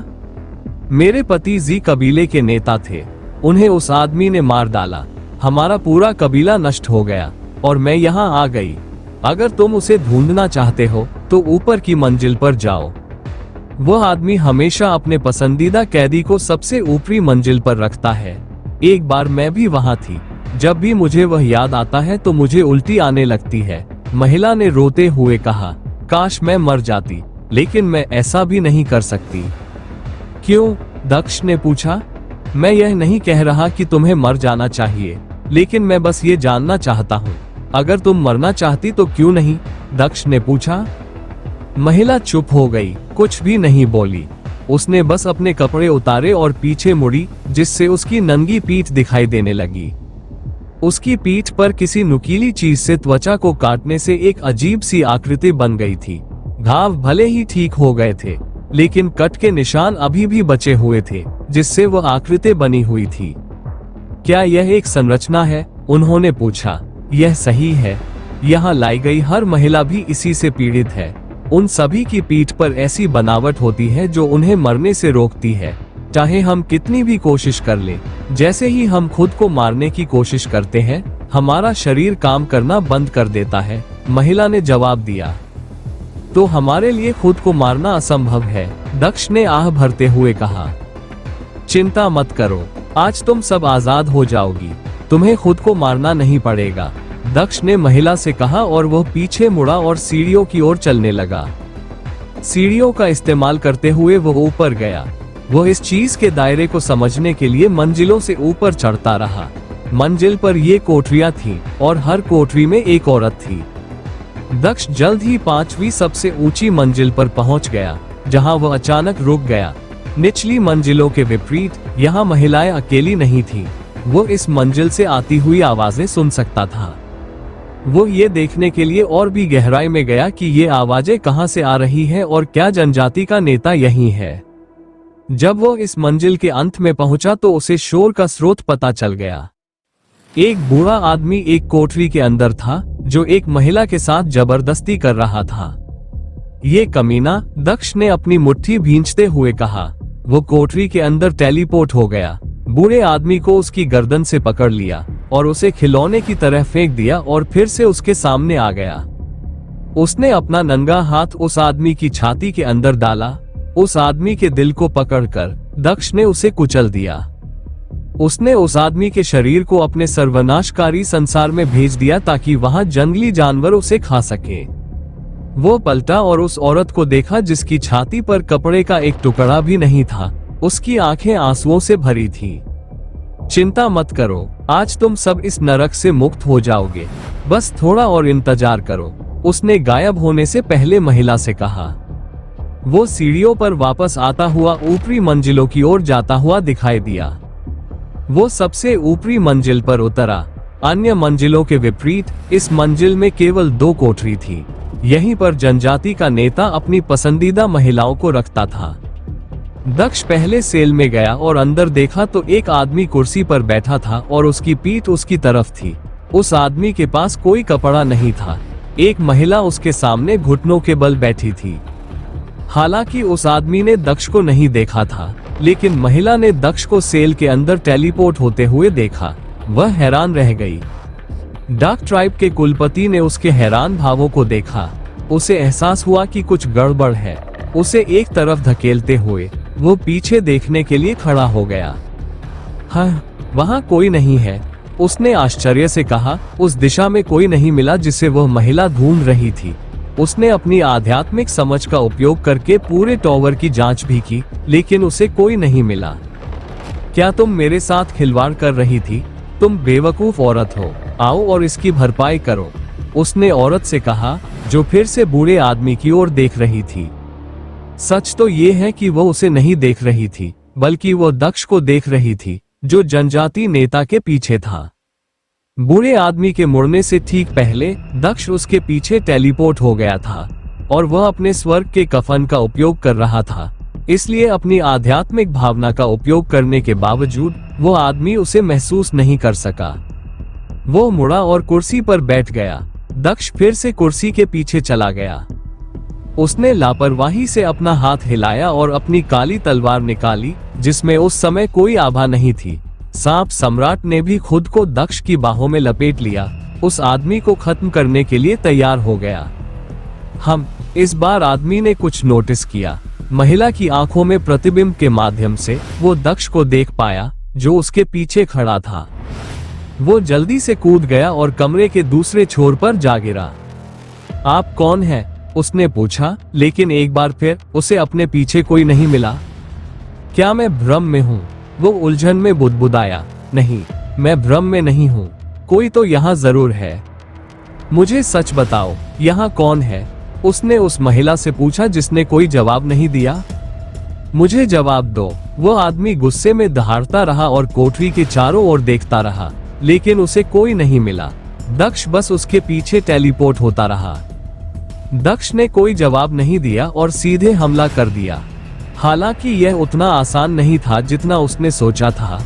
मेरे पति जी कबीले के नेता थे, उन्हें उस आदमी ने मार डाला। हमारा पूरा कबीला नष्ट हो गया और मैं यहाँ आ गई। अगर तुम उसे ढूंढना चाहते हो तो ऊपर की मंजिल पर जाओ। वह आदमी हमेशा अपने पसंदीदा कैदी को सबसे ऊपरी मंजिल पर रखता है। एक बार मैं भी वहां थी। जब भी मुझे वह याद आता है तो मुझे उल्टी आने लगती है, महिला ने रोते हुए कहा। काश मैं मर जाती, लेकिन मैं ऐसा भी नहीं कर सकती। क्यों? दक्ष ने पूछा। मैं यह नहीं कह रहा कि तुम्हें मर जाना चाहिए, लेकिन मैं बस ये जानना चाहता हूँ, अगर तुम मरना चाहती तो क्यों नहीं? दक्ष ने पूछा। महिला चुप हो गई, कुछ भी नहीं बोली। उसने बस अपने कपड़े उतारे और पीछे मुड़ी, जिससे उसकी नंगी पीठ दिखाई देने लगी। उसकी पीठ पर किसी नुकीली चीज से त्वचा को काटने से एक अजीब सी आकृति बन गई थी। घाव भले ही ठीक हो गए थे, लेकिन कट के निशान अभी भी बचे हुए थे, जिससे वह आकृति बनी हुई थी। क्या यह एक संरचना है? उन्होंने पूछा। यह सही है, यहाँ लाई गई हर महिला भी इसी से पीड़ित है। उन सभी की पीठ पर ऐसी बनावट होती है जो उन्हें मरने से रोकती है, चाहे हम कितनी भी कोशिश कर लें। जैसे ही हम खुद को मारने की कोशिश करते हैं, हमारा शरीर काम करना बंद कर देता है महिला ने जवाब दिया। तो हमारे लिए खुद को मारना असंभव है, दक्ष ने आह भरते हुए कहा। चिंता मत करो, आज तुम सब आजाद हो जाओगी, तुम्हें खुद को मारना नहीं पड़ेगा, दक्ष ने महिला से कहा और वह पीछे मुड़ा और सीढ़ियों की ओर चलने लगा। सीढ़ियों का इस्तेमाल करते हुए वह ऊपर गया। वह इस चीज के दायरे को समझने के लिए मंजिलों से ऊपर चढ़ता रहा। मंजिल पर ये कोठरियां थीं और हर कोठरी में एक औरत थी। दक्ष जल्द ही 5वीं सबसे ऊंची मंजिल पर पहुंच गया, जहां वह अचानक रुक गया। निचली मंजिलों के विपरीत यहाँ महिलाएं अकेली नहीं थीं। वो इस मंजिल से आती हुई आवाजें सुन सकता था। वो ये देखने के लिए और भी गहराई में गया कि ये आवाजें कहां से आ रही हैं और क्या जनजाति का नेता यही है। जब वो इस मंजिल के अंत में पहुंचा तो उसे शोर का स्रोत पता चल गया। एक बूढ़ा आदमी एक कोठरी के अंदर था, जो एक महिला के साथ जबरदस्ती कर रहा था। ये कमीना, दक्ष ने अपनी मुट्ठी भींचते हुए कहा। वो कोठरी के अंदर टेलीपोर्ट हो गया। बूढ़े आदमी को उसकी गर्दन से पकड़ लिया और उसे खिलौने की तरह फेंक दिया और फिर से उसके सामने आ गया। उसने अपना नंगा हाथ उस आदमी की छाती के अंदर डाला। उस आदमी के दिल को पकड़कर दक्ष ने उसे कुचल दिया। उसने उस आदमी के शरीर को अपने सर्वनाशकारी संसार में भेज दिया ताकि वहां जंगली जानवर उसे खा सके। वो पलटा और उस औरत को देखा जिसकी छाती पर कपड़े का एक टुकड़ा भी नहीं था। उसकी आंखें आंसुओं से भरी थी। चिंता मत करो, आज तुम सब इस नरक से मुक्त हो जाओगे, बस थोड़ा और इंतजार करो, उसने गायब होने से पहले महिला से कहा। वो सीढ़ियों पर वापस आता हुआ ऊपरी मंजिलों की ओर जाता हुआ दिखाई दिया। वो सबसे ऊपरी मंजिल पर उतरा। अन्य मंजिलों के विपरीत इस मंजिल में केवल 2 कोठरी थी। यहीं पर जनजाति का नेता अपनी पसंदीदा महिलाओं को रखता था। दक्ष पहले सेल में गया और अंदर देखा तो एक आदमी कुर्सी पर बैठा था और उसकी पीठ उसकी तरफ थी। उस आदमी के पास कोई कपड़ा नहीं था। एक महिला उसके सामने घुटनों के बल बैठी थी। हालांकि उस आदमी ने दक्ष को नहीं देखा था, लेकिन महिला ने दक्ष को सेल के अंदर टेलीपोर्ट होते हुए देखा। वह हैरान रह गई। डार्क ट्राइब के कुलपति ने उसके हैरान भावों को देखा। उसे एहसास हुआ कि कुछ गड़बड़ है। उसे एक तरफ धकेलते हुए वो पीछे देखने के लिए खड़ा हो गया। हाँ, वहाँ कोई नहीं है, उसने आश्चर्य से कहा। उस दिशा में कोई नहीं मिला जिसे वह महिला ढूंढ रही थी। उसने अपनी आध्यात्मिक समझ का उपयोग करके पूरे टॉवर की जांच भी की, लेकिन उसे कोई नहीं मिला। क्या तुम मेरे साथ खिलवाड़ कर रही थी? तुम बेवकूफ औरत हो, आओ और इसकी भरपाई करो, उसने औरत से कहा, जो फिर से बूढ़े आदमी की ओर देख रही थी। सच तो ये है कि वो उसे नहीं देख रही थी, बल्कि वो दक्ष को देख रही थी, जो जनजाति नेता के पीछे था। बूढ़े आदमी के मुड़ने से ठीक पहले दक्ष उसके पीछे टेलीपोर्ट हो गया था और वह अपने स्वर्ग के कफन का उपयोग कर रहा था। इसलिए अपनी आध्यात्मिक भावना का उपयोग करने के बावजूद वो आदमी उसे महसूस नहीं कर सका। वो मुड़ा और कुर्सी पर बैठ गया। दक्ष फिर से कुर्सी के पीछे चला गया। उसने लापरवाही से अपना हाथ हिलाया और अपनी काली तलवार निकाली, जिसमें उस समय कोई आभा नहीं थी। सांप सम्राट ने भी खुद को दक्ष की बाहों में लपेट लिया, उस आदमी को खत्म करने के लिए तैयार हो गया। इस बार आदमी ने कुछ नोटिस किया। महिला की आंखों में प्रतिबिंब के माध्यम से वो दक्ष को देख पाया, जो उसके पीछे खड़ा था। वो जल्दी से कूद गया और कमरे के दूसरे छोर पर जा गिरा। आप कौन हैं? उसने पूछा, लेकिन एक बार फिर उसे अपने पीछे कोई नहीं मिला। क्या मैं भ्रम में हूँ? वो उलझन में बुदबुदाया। नहीं, मैं भ्रम में नहीं हूँ, कोई तो यहाँ जरूर है। मुझे सच बताओ, यहाँ कौन है? उसने उस महिला से पूछा जिसने कोई जवाब नहीं दिया। मुझे जवाब दो। वो आदमी गुस्से में दहाड़ता रहा और कोठरी के चारों ओर देखता रहा, लेकिन उसे कोई नहीं मिला। दक्ष बस उसके पीछे टेलीपोर्ट होता रहा। दक्ष ने कोई जवाब नहीं दिया और सीधे हमला कर दिया। हालांकि यह उतना आसान नहीं था जितना उसने सोचा था।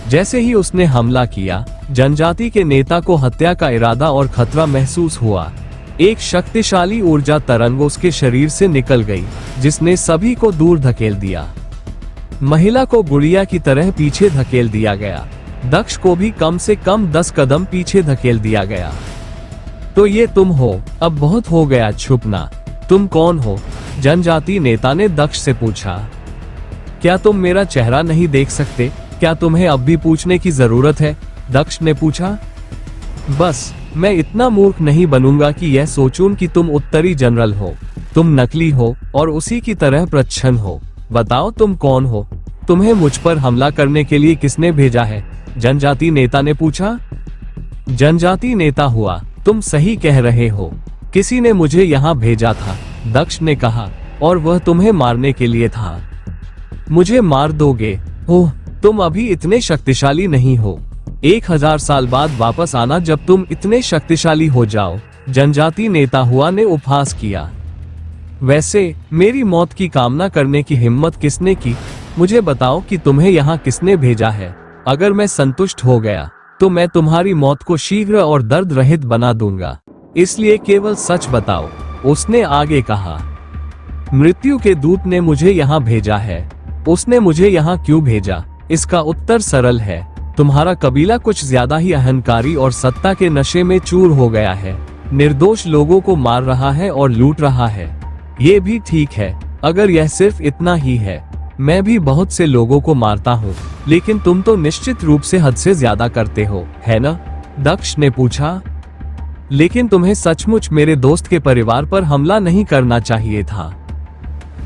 जैसे ही उसने हमला किया, जनजाति के नेता को हत्या का इरादा और खतरा महसूस हुआ। एक शक्तिशाली ऊर्जा तरंग उसके शरीर से निकल गई, जिसने सभी को दूर धकेल दिया। महिला को गुड़िया की तरह पीछे धकेल दिया गया। दक्ष को भी कम से कम 10 कदम पीछे धकेल दिया गया। तो ये तुम हो, अब बहुत हो गया छुपना। तुम कौन हो? जनजाति नेता ने दक्ष से पूछा। क्या तुम मेरा चेहरा नहीं देख सकते? क्या तुम्हें अब भी पूछने की जरूरत है? दक्ष ने पूछा। बस, मैं इतना मूर्ख नहीं बनूंगा कि यह सोचूं कि तुम उत्तरी जनरल हो। तुम नकली हो और उसी की तरह प्रच्छन्न हो। बताओ तुम कौन हो? तुम्हें मुझ पर हमला करने के लिए किसने भेजा है? जनजाति नेता ने पूछा। जनजाति नेता हुआ, तुम सही कह रहे हो, किसी ने मुझे यहाँ भेजा था, दक्ष ने कहा, और वह तुम्हें मारने के लिए था। मुझे मार दोगे? ओह, तुम अभी इतने शक्तिशाली नहीं हो। 1000 साल बाद वापस आना जब तुम इतने शक्तिशाली हो जाओ, जनजाति नेता हुआ ने उपहास किया। वैसे मेरी मौत की कामना करने की हिम्मत किसने की? मुझे बताओ कि तुम्हें यहाँ किसने भेजा है। अगर मैं संतुष्ट हो गया तो मैं तुम्हारी मौत को शीघ्र और दर्द रहित बना दूंगा, इसलिए केवल सच बताओ, उसने आगे कहा। मृत्यु के दूत ने मुझे यहाँ भेजा है। उसने मुझे यहाँ क्यों भेजा? इसका उत्तर सरल है, तुम्हारा कबीला कुछ ज्यादा ही अहंकारी और सत्ता के नशे में चूर हो गया है। निर्दोष लोगों को मार रहा है और लूट रहा है। ये भी ठीक है, अगर यह सिर्फ इतना ही है। मैं भी बहुत से लोगों को मारता हूँ, लेकिन तुम तो निश्चित रूप से हद से ज्यादा करते हो, है ना? दक्ष ने पूछा। लेकिन तुम्हें सचमुच मेरे दोस्त के परिवार पर हमला नहीं करना चाहिए था।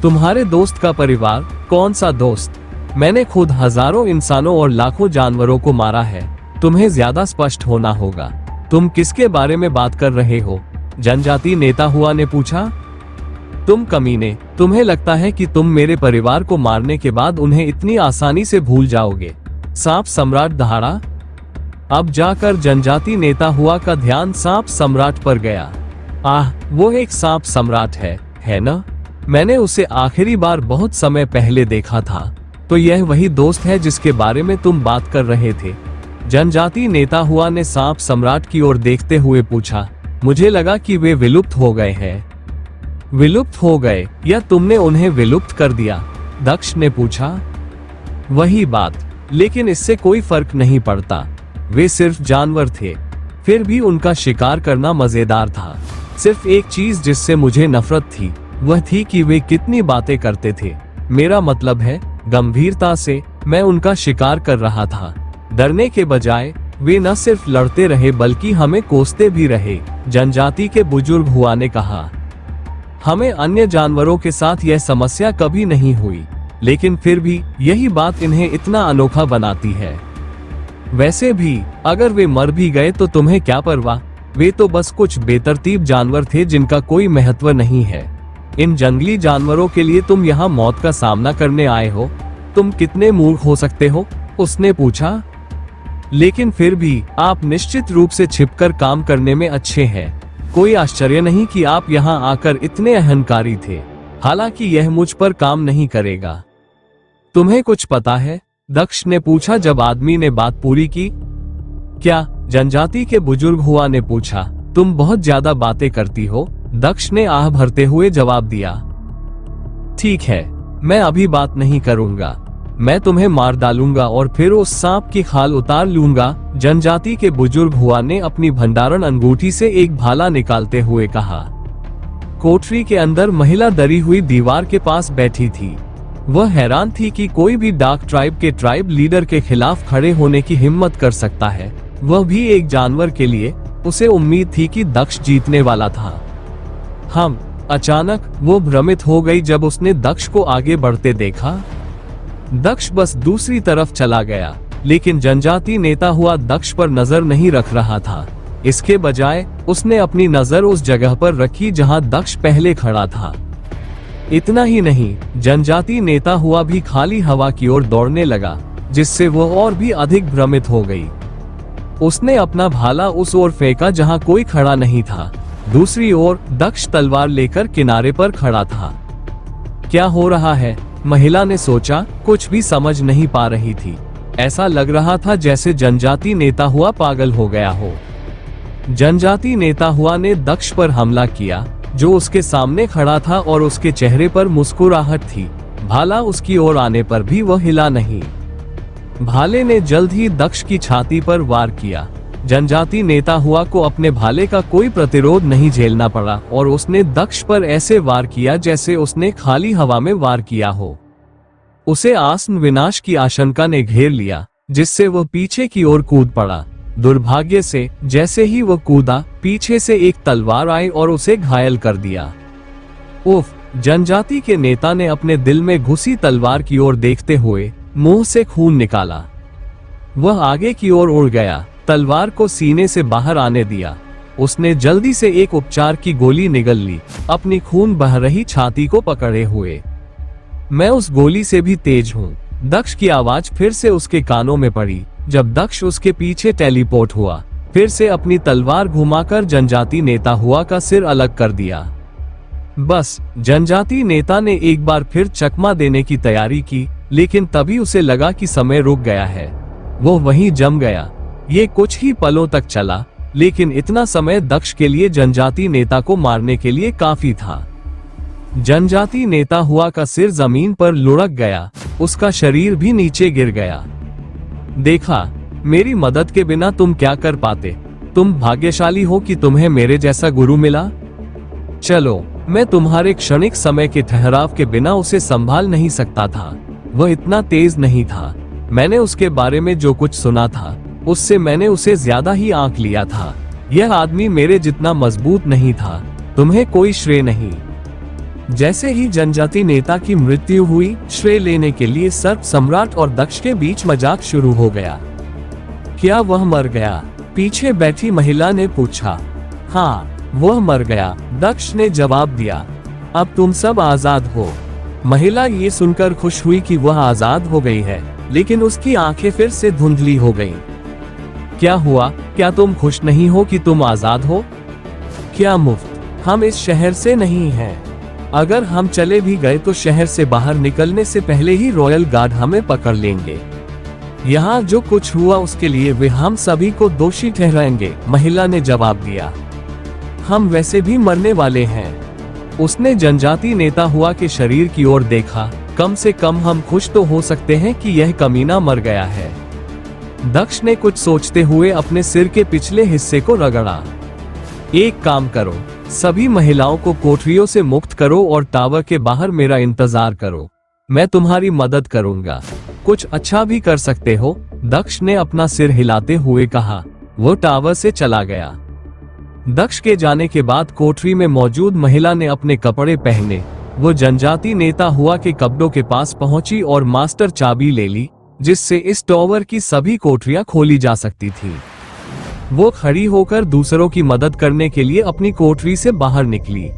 तुम्हारे दोस्त का परिवार? कौन सा दोस्त? मैंने खुद हजारों इंसानों और लाखों जानवरों को मारा है। तुम्हें ज्यादा स्पष्ट होना होगा। तुम किसके बारे में बात कर रहे हो? जनजाति नेता हुआ ने पूछा। तुम कमीने, तुम्हें लगता है कि तुम मेरे परिवार को मारने के बाद उन्हें इतनी आसानी से भूल जाओगे? सांप सम्राट दहाड़ा। अब जाकर जनजाति नेता हुआ का ध्यान सांप सम्राट पर गया। आह, वो एक सांप सम्राट है ना? मैंने उसे आखिरी बार बहुत समय पहले देखा था। तो यह वही दोस्त है जिसके बारे में तुम बात कर रहे थे? जनजाति नेता हुआ ने सांप सम्राट की ओर देखते हुए पूछा। मुझे लगा कि वे विलुप्त हो गए हैं। विलुप्त हो गए या तुमने उन्हें विलुप्त कर दिया? दक्ष ने पूछा। वही बात, लेकिन इससे कोई फर्क नहीं पड़ता। वे सिर्फ जानवर थे, फिर भी उनका शिकार करना मजेदार था। सिर्फ एक चीज जिससे मुझे नफरत थी, वह थी कि वे कितनी बातें करते थे। मेरा मतलब है, गंभीरता से मैं उनका शिकार कर रहा था। डरने के बजाय वे न सिर्फ लड़ते रहे बल्कि हमें कोसते भी रहे, जनजाति के बुजुर्ग हुआ ने कहा। हमें अन्य जानवरों के साथ यह समस्या कभी नहीं हुई, लेकिन फिर भी यही बात इन्हें इतना अनोखा बनाती है। वैसे भी अगर वे मर भी गए तो तुम्हें क्या परवाह? वे तो बस कुछ बेतरतीब जानवर थे जिनका कोई महत्व नहीं है। इन जंगली जानवरों के लिए तुम यहाँ मौत का सामना करने आए हो? तुम कितने मूर्ख हो सकते हो? उसने पूछा। लेकिन फिर भी आप निश्चित रूप से छिपकर काम करने में अच्छे हैं। कोई आश्चर्य नहीं कि आप यहाँ आकर इतने अहंकारी थे। हालांकि यह मुझ पर काम नहीं करेगा। तुम्हें कुछ पता है? दक्ष ने पूछा जब आदमी ने बात पूरी की। क्या? जनजाति के बुजुर्ग हुआ ने पूछा। तुम बहुत ज्यादा बातें करती हो, दक्ष ने आह भरते हुए जवाब दिया। ठीक है, मैं अभी बात नहीं करूंगा। मैं तुम्हें मार डालूंगा और फिर उस सांप की खाल उतार लूंगा। जनजाति के बुजुर्ग हुआ ने अपनी भंडारण अंगूठी से एक भाला निकालते हुए कहा। कोठरी के अंदर महिला दरी हुई दीवार के पास बैठी थी। वह हैरान थी कि कोई भी डार्क ट्राइब के ट्राइब लीडर के खिलाफ खड़े होने की हिम्मत कर सकता है, वह भी एक जानवर के लिए। उसे उम्मीद थी कि दक्ष जीतने वाला था। अचानक वो भ्रमित हो गई जब उसने दक्ष को आगे बढ़ते देखा। दक्ष बस दूसरी तरफ चला गया, लेकिन जनजाति नेता हुआ दक्ष पर नजर नहीं रख रहा था। इसके बजाय उसने अपनी नजर उस जगह पर रखी जहां दक्ष पहले खड़ा था। इतना ही नहीं, जनजाति नेता हुआ भी खाली हवा की ओर दौड़ने लगा, जिससे वो और भी अधिक भ्रमित हो गई। उसने अपना भाला उस ओर फेंका जहां कोई खड़ा नहीं था। दूसरी ओर दक्ष तलवार लेकर किनारे पर खड़ा था। क्या हो रहा है? महिला ने सोचा। कुछ भी समझ नहीं पा रही थी। ऐसा लग रहा था जैसे जनजाति नेता हुआ पागल हो गया हो। जनजाति नेता हुआ ने दक्ष पर हमला किया, जो उसके सामने खड़ा था, और उसके चेहरे पर मुस्कुराहट थी। भाला उसकी ओर आने पर भी वह हिला नहीं। भाले ने जल्द ही दक्ष की छाती पर वार किया। जनजाति नेता हुआ को अपने भाले का कोई प्रतिरोध नहीं झेलना पड़ा और उसने दक्ष पर ऐसे वार किया जैसे उसने खाली हवा में वार किया हो। उसे आसन विनाश की आशंका ने घेर लिया, जिससे वह पीछे की ओर कूद पड़ा। दुर्भाग्य से जैसे ही वह कूदा, पीछे से एक तलवार आई और उसे घायल कर दिया। उफ! जनजाति के नेता ने अपने दिल में घुसी तलवार की ओर देखते हुए मुंह से खून निकाला। वह आगे की ओर उड़ गया, तलवार को सीने से बाहर आने दिया। उसने जल्दी से एक उपचार की गोली निगल ली, अपनी खून बह रही छाती को पकड़े हुए। मैं उस गोली से भी तेज हूँ। दक्ष की आवाज फिर से उसके कानों में पड़ी जब दक्ष उसके पीछे टेलीपोर्ट हुआ। फिर से अपनी तलवार घुमाकर जनजाति नेता हुआ का सिर अलग कर दिया। बस जनजाति नेता ने एक बार फिर चकमा देने की तैयारी की, लेकिन तभी उसे लगा कि समय रुक गया है। वो वहीं जम गया। ये कुछ ही पलों तक चला, लेकिन इतना समय दक्ष के लिए जनजाति नेता को मारने के लिए काफी था। जनजाति नेता हुआ का सिर जमीन पर लुढ़क गया, उसका शरीर भी नीचे गिर गया। देखा, मेरी मदद के बिना तुम क्या कर पाते? तुम भाग्यशाली हो कि तुम्हें मेरे जैसा गुरु मिला। चलो, मैं तुम्हारे क्षणिक समय के ठहराव के बिना उसे संभाल नहीं सकता था। वह इतना तेज नहीं था। मैंने उसके बारे में जो कुछ सुना था, उससे मैंने उसे ज्यादा ही आंक लिया था। यह आदमी मेरे जितना मजबूत नहीं था। तुम्हें कोई श्रेय नहीं। जैसे ही जनजाति नेता की मृत्यु हुई, श्रेय लेने के लिए सर्प सम्राट और दक्ष के बीच मजाक शुरू हो गया। क्या वह मर गया? पीछे बैठी महिला ने पूछा। हाँ, वह मर गया, दक्ष ने जवाब दिया। अब तुम सब आजाद हो। महिला ये सुनकर खुश हुई कि वह आजाद हो गई है, लेकिन उसकी आंखें फिर से धुंधली हो गईं। क्या हुआ? क्या तुम खुश नहीं हो कि तुम आजाद हो? क्या मुफ्त? हम इस शहर से नहीं हैं। अगर हम चले भी गए तो शहर से बाहर निकलने से पहले ही रॉयल गार्ड हमें पकड़ लेंगे। यहाँ जो कुछ हुआ उसके लिए वे हम सभी को दोषी ठहराएंगे, महिला ने जवाब दिया। हम वैसे भी मरने वाले हैं। उसने जनजाति नेता हुआ के शरीर की ओर देखा। कम से कम हम खुश तो हो सकते हैं कि यह कमीना मर गया है। दक्ष ने कुछ सोचते हुए अपने सिर के पिछले हिस्से को रगड़ा। एक काम करो, सभी महिलाओं को कोठरियों से मुक्त करो और टावर के बाहर मेरा इंतजार करो। मैं तुम्हारी मदद करूंगा। कुछ अच्छा भी कर सकते हो, दक्ष ने अपना सिर हिलाते हुए कहा। वो टावर से चला गया। दक्ष के जाने के बाद कोठरी में मौजूद महिला ने अपने कपड़े पहने। वो जनजाति नेता हुआ के कपड़ों के पास पहुंची और मास्टर चाबी ले ली, जिससे इस टावर की सभी कोठरियां खोली जा सकती थी। वो खड़ी होकर दूसरों की मदद करने के लिए अपनी कोठरी से बाहर निकली।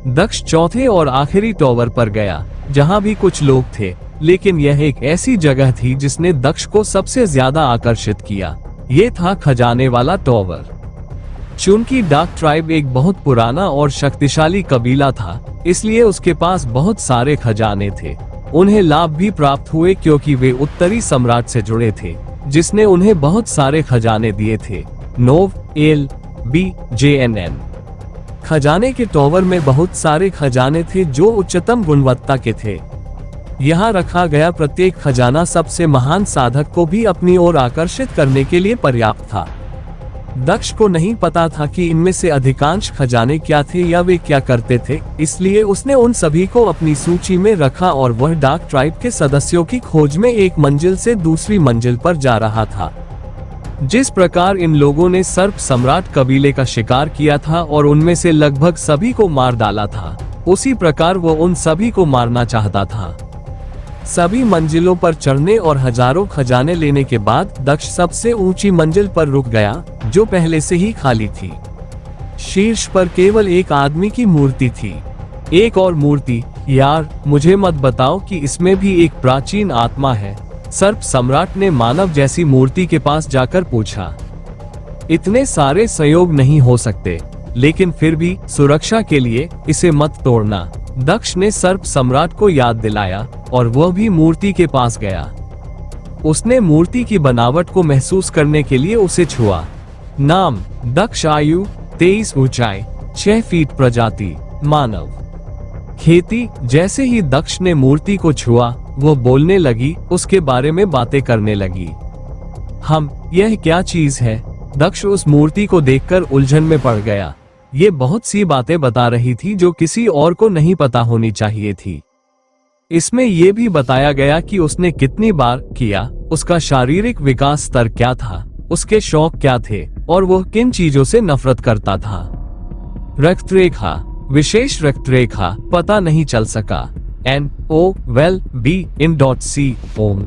दक्ष चौथे और आखिरी टावर पर गया, जहां भी कुछ लोग थे, लेकिन यह एक ऐसी जगह थी जिसने दक्ष को सबसे ज्यादा आकर्षित किया। ये था खजाने वाला टावर। चूंकि डार्क ट्राइब एक बहुत पुराना और शक्तिशाली कबीला था, इसलिए उसके पास बहुत सारे खजाने थे। उन्हें लाभ भी प्राप्त हुए क्योंकि वे उत्तरी सम्राट से जुड़े थे, जिसने उन्हें बहुत सारे खजाने दिए थे। नोव एल बी JNN। खजाने के टावर में बहुत सारे खजाने थे जो उच्चतम गुणवत्ता के थे। यहाँ रखा गया प्रत्येक खजाना सबसे महान साधक को भी अपनी ओर आकर्षित करने के लिए पर्याप्त था। दक्ष को नहीं पता था कि इनमें से अधिकांश खजाने क्या थे या वे क्या करते थे, इसलिए उसने उन सभी को अपनी सूची में रखा और वह डार्क ट्राइब के सदस्यों की खोज में एक मंजिल से दूसरी मंजिल पर जा रहा था। जिस प्रकार इन लोगों ने सर्प सम्राट कबीले का शिकार किया था और उनमें से लगभग सभी को मार डाला था, उसी प्रकार वो उन सभी को मारना चाहता था। सभी मंजिलों पर चढ़ने और हजारों खजाने लेने के बाद दक्ष सबसे ऊंची मंजिल पर रुक गया, जो पहले से ही खाली थी। शीर्ष पर केवल एक आदमी की मूर्ति थी। एक और मूर्ति? यार, मुझे मत बताओ कि इसमें भी एक प्राचीन आत्मा है, सर्प सम्राट ने मानव जैसी मूर्ति के पास जाकर पूछा। इतने सारे संयोग नहीं हो सकते, लेकिन फिर भी सुरक्षा के लिए इसे मत तोड़ना, दक्ष ने सर्प सम्राट को याद दिलाया और वह भी मूर्ति के पास गया। उसने मूर्ति की बनावट को महसूस करने के लिए उसे छुआ। नाम दक्ष, आयु 23, ऊंचाई 6 फीट, प्रजाति मानव। खेती। जैसे ही दक्ष ने मूर्ति को छुआ, वो बोलने लगी, उसके बारे में बातें करने लगी। यह क्या चीज है? दक्ष उस मूर्ति को देखकर उलझन में पड़ गया। ये बहुत सी बातें बता रही थी जो किसी और को नहीं पता होनी चाहिए थी। इसमें यह भी बताया गया कि उसने कितनी बार किया, उसका शारीरिक विकास स्तर क्या था, उसके शौक क्या थे और वह किन चीजों से नफरत करता था। रक्तरेखा, विशेष रक्तरेखा पता नहीं चल सका। NOVEL-B-IN.C ओम।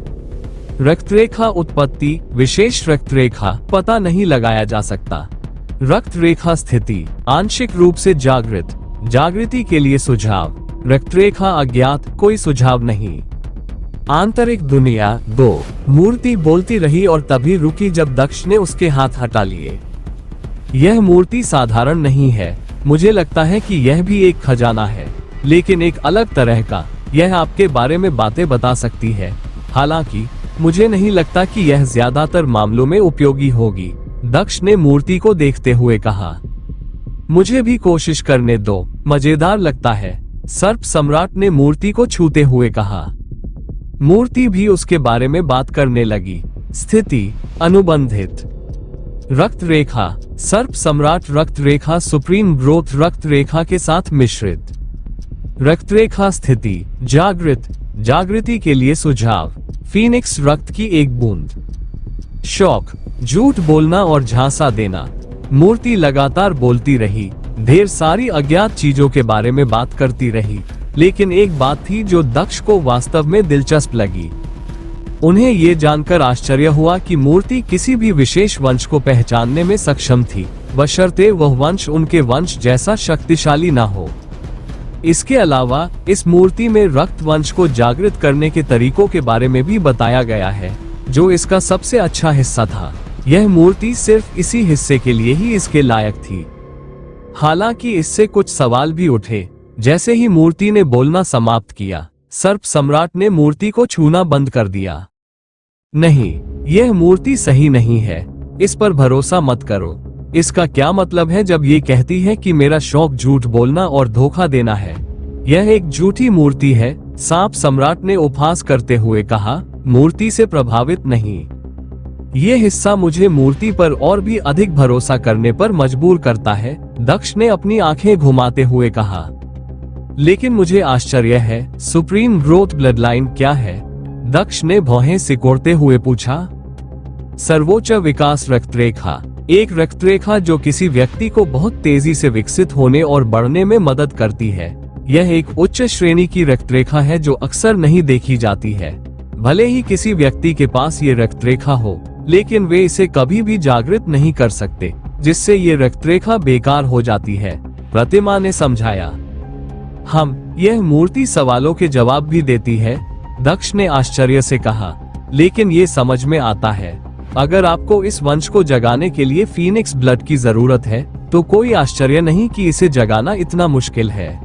रक्तरेखा उत्पत्ति, विशेष रक्तरेखा पता नहीं लगाया जा सकता। रक्तरेखा स्थिति, आंशिक रूप से जागृत, जागृति के लिए सुझाव। रक्तरेखा अज्ञात, कोई सुझाव नहीं। आंतरिक दुनिया 2। मूर्ति बोलती रही और तभी रुकी जब दक्ष ने उसके हाथ हटा लिए। यह मूर्ति साधारण नहीं है, मुझे लगता है कि यह भी एक खजाना है, लेकिन एक अलग तरह का। यह आपके बारे में बातें बता सकती है, हालांकि मुझे नहीं लगता कि यह ज्यादातर मामलों में उपयोगी होगी। दक्ष ने मूर्ति को देखते हुए कहा। मुझे भी कोशिश करने दो, मजेदार लगता है, सर्प सम्राट ने मूर्ति को छूते हुए कहा। मूर्ति भी उसके बारे में बात करने लगी। स्थिति, अनुबंधित रक्त रेखा, सर्प सम्राट रक्त रेखा सुप्रीम ग्रोथ रक्त रेखा के साथ मिश्रित। रक्त रेखा स्थिति, जागृत, जागृति के लिए सुझाव। फीनिक्स रक्त की एक बूंद। शौक, झूठ बोलना और झांसा देना। मूर्ति लगातार बोलती रही, ढेर सारी अज्ञात चीजों के बारे में बात करती रही, लेकिन एक बात थी जो दक्ष को वास्तव में दिलचस्प लगी। उन्हें ये जानकर आश्चर्य हुआ कि मूर्ति किसी भी विशेष वंश को पहचानने में सक्षम थी, बशर्ते वह वंश उनके वंश जैसा शक्तिशाली न हो। इसके अलावा इस मूर्ति में रक्त वंश को जागृत करने के तरीकों के बारे में भी बताया गया है, जो इसका सबसे अच्छा हिस्सा था। यह मूर्ति सिर्फ इसी हिस्से के लिए ही इसके लायक थी। हालांकि इससे कुछ सवाल भी उठे। जैसे ही मूर्ति ने बोलना समाप्त किया, सर्प सम्राट ने मूर्ति को छूना बंद कर दिया। नहीं, यह मूर्ति सही नहीं है, इस पर भरोसा मत करो। इसका क्या मतलब है जब ये कहती है कि मेरा शौक झूठ बोलना और धोखा देना है? यह एक झूठी मूर्ति है, सांप सम्राट ने उपहास करते हुए कहा। मूर्ति से प्रभावित नहीं। ये हिस्सा मुझे मूर्ति पर और भी अधिक भरोसा करने पर मजबूर करता है, दक्ष ने अपनी आंखें घुमाते हुए कहा। लेकिन मुझे आश्चर्य है, सुप्रीम ग्रोथ ब्लडलाइन क्या है? दक्ष ने भौहें सिकोड़ते हुए पूछा। सर्वोच्च विकास रक्तरेखा, एक रक्तरेखा जो किसी व्यक्ति को बहुत तेजी से विकसित होने और बढ़ने में मदद करती है। यह एक उच्च श्रेणी की रक्तरेखा है जो अक्सर नहीं देखी जाती है। भले ही किसी व्यक्ति के पास ये रक्तरेखा हो, लेकिन वे इसे कभी भी जागृत नहीं कर सकते, जिससे ये रक्तरेखा बेकार हो जाती है, प्रतिमा ने समझाया। यह मूर्ति सवालों के जवाब भी देती है, दक्ष ने आश्चर्य से कहा। लेकिन ये समझ में आता है, अगर आपको इस वंश को जगाने के लिए फीनिक्स ब्लड की जरूरत है, तो कोई आश्चर्य नहीं कि इसे जगाना इतना मुश्किल है।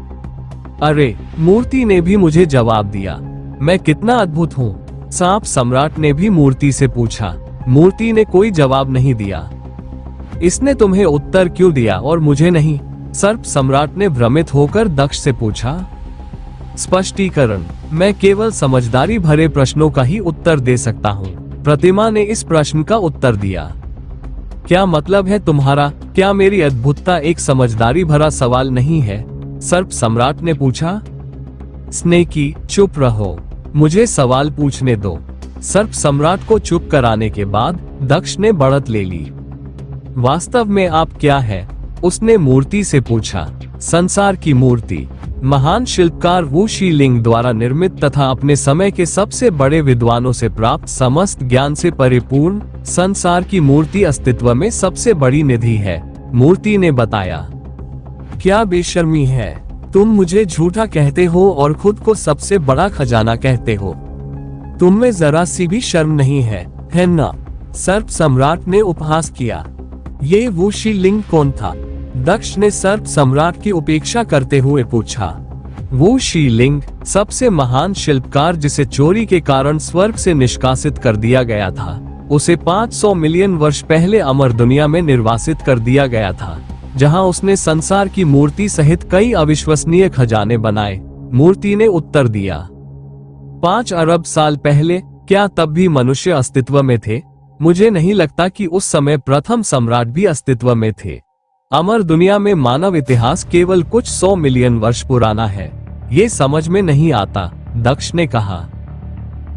अरे, मूर्ति ने भी मुझे जवाब दिया। मैं कितना अद्भुत हूँ, सांप सम्राट ने भी मूर्ति से पूछा। मूर्ति ने कोई जवाब नहीं दिया। इसने तुम्हें उत्तर क्यों दिया और मुझे नहीं? सर्प सम्राट ने भ्रमित होकर दक्ष से पूछा। स्पष्टीकरण, मैं केवल समझदारी भरे प्रश्नों का ही उत्तर दे सकता हूँ, प्रतिमा ने इस प्रश्न का उत्तर दिया। क्या मतलब है तुम्हारा? क्या मेरी अद्भुतता एक समझदारी भरा सवाल नहीं है? सर्प सम्राट ने पूछा। स्नेकी, चुप रहो, मुझे सवाल पूछने दो। सर्प सम्राट को चुप कराने के बाद दक्ष ने बढ़त ले ली। वास्तव में आप क्या है? उसने मूर्ति से पूछा। संसार की मूर्ति, महान शिल्पकार वू शीलिंग द्वारा निर्मित तथा अपने समय के सबसे बड़े विद्वानों से प्राप्त समस्त ज्ञान से परिपूर्ण संसार की मूर्ति अस्तित्व में सबसे बड़ी निधि है, मूर्ति ने बताया। क्या बेशर्मी है, तुम मुझे झूठा कहते हो और खुद को सबसे बड़ा खजाना कहते हो। तुम में जरा सी भी शर्म नहीं है ना? सर्प सम्राट ने उपहास किया। ये वू शीलिंग कौन था? दक्ष ने सर्प सम्राट की उपेक्षा करते हुए पूछा। वू शीलिंग, सबसे महान शिल्पकार जिसे चोरी के कारण स्वर्ग से निष्कासित कर दिया गया था। उसे 500 मिलियन वर्ष पहले अमर दुनिया में निर्वासित कर दिया गया था, जहां उसने संसार की मूर्ति सहित कई अविश्वसनीय खजाने बनाए, मूर्ति ने उत्तर दिया। 5 अरब साल पहले? क्या तब भी मनुष्य अस्तित्व में थे? मुझे नहीं लगता कि उस समय प्रथम सम्राट भी अस्तित्व में थे। अमर दुनिया में मानव इतिहास केवल कुछ 100 मिलियन वर्ष पुराना है। ये समझ में नहीं आता, दक्ष ने कहा।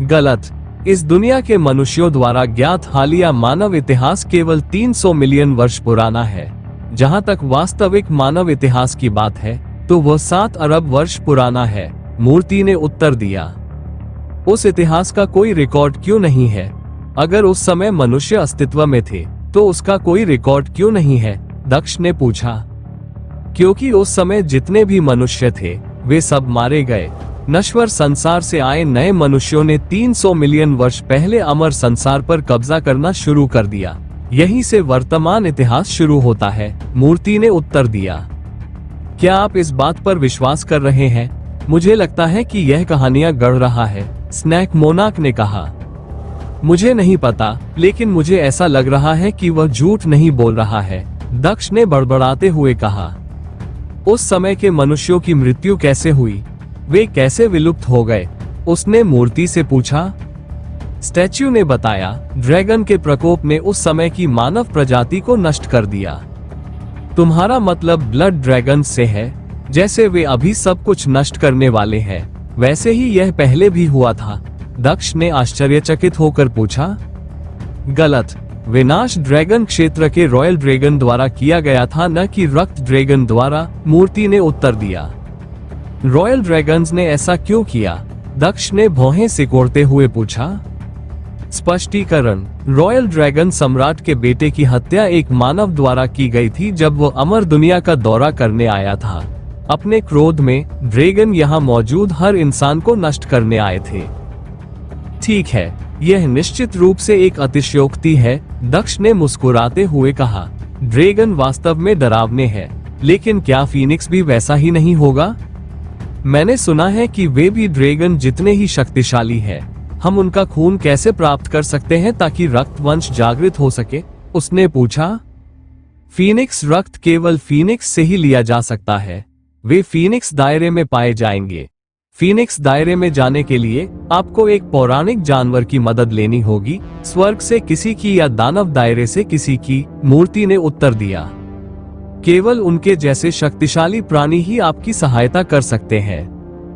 गलत। इस दुनिया के मनुष्यों द्वारा ज्ञात हालिया मानव इतिहास केवल 300 मिलियन वर्ष पुराना है। जहां तक वास्तविक मानव इतिहास की बात है तो वह 7 अरब वर्ष पुराना है, मूर्ति ने उत्तर दिया। उस इतिहास का कोई रिकॉर्ड क्यों नहीं है? अगर उस समय मनुष्य अस्तित्व में थे तो उसका कोई रिकॉर्ड क्यों नहीं है? दक्ष ने पूछा। क्योंकि उस समय जितने भी मनुष्य थे वे सब मारे गए। नश्वर संसार से आए नए मनुष्यों ने 300 मिलियन वर्ष पहले अमर संसार पर कब्जा करना शुरू कर दिया। यहीं से वर्तमान इतिहास शुरू होता है, मूर्ति ने उत्तर दिया। क्या आप इस बात पर विश्वास कर रहे हैं? मुझे लगता है कि यह कहानियां गढ़ रहा है, स्नैक मोनाक ने कहा। मुझे नहीं पता, लेकिन मुझे ऐसा लग रहा है कि वह झूठ नहीं बोल रहा है, दक्ष ने बड़बड़ाते हुए कहा। उस समय के मनुष्यों की मृत्यु कैसे हुई? वे कैसे विलुप्त हो गए? उसने मूर्ति से पूछा। स्टैच्यू ने बताया, ड्रैगन के प्रकोप ने उस समय की मानव प्रजाति को नष्ट कर दिया। तुम्हारा मतलब ब्लड ड्रैगन से है? जैसे वे अभी सब कुछ नष्ट करने वाले हैं, वैसे ही यह पहले भी हुआ था, दक्ष ने आश्चर्यचकित होकर पूछा। गलत। विनाश ड्रैगन क्षेत्र के रॉयल ड्रैगन द्वारा किया गया था, न कि रक्त ड्रैगन द्वारा, मूर्ति ने उत्तर दिया। रॉयल ड्रैगन्स ने ऐसा क्यों किया? दक्ष ने भौहें सिकोड़ते हुए पूछा। स्पष्टीकरण। रॉयल ड्रैगन सम्राट के बेटे की हत्या एक मानव द्वारा की गई थी जब वो अमर दुनिया का दौरा करने आया था। अपने क्रोध में ड्रैगन यहाँ मौजूद हर इंसान को नष्ट करने आए थे। ठीक है, यह निश्चित रूप से एक अतिशयोक्ति है, दक्ष ने मुस्कुराते हुए कहा। ड्रैगन वास्तव में डरावने हैं, लेकिन क्या फीनिक्स भी वैसा ही नहीं होगा? मैंने सुना है कि वे भी ड्रैगन जितने ही शक्तिशाली हैं। हम उनका खून कैसे प्राप्त कर सकते हैं ताकि रक्त वंश जागृत हो सके? उसने पूछा। फीनिक्स रक्त केवल फीनिक्स से ही लिया जा सकता है। वे फीनिक्स दायरे में पाए जाएंगे। फीनिक्स दायरे में जाने के लिए आपको एक पौराणिक जानवर की मदद लेनी होगी, स्वर्ग से किसी की या दानव दायरे से किसी की, मूर्ति ने उत्तर दिया। केवल उनके जैसे शक्तिशाली प्राणी ही आपकी सहायता कर सकते हैं।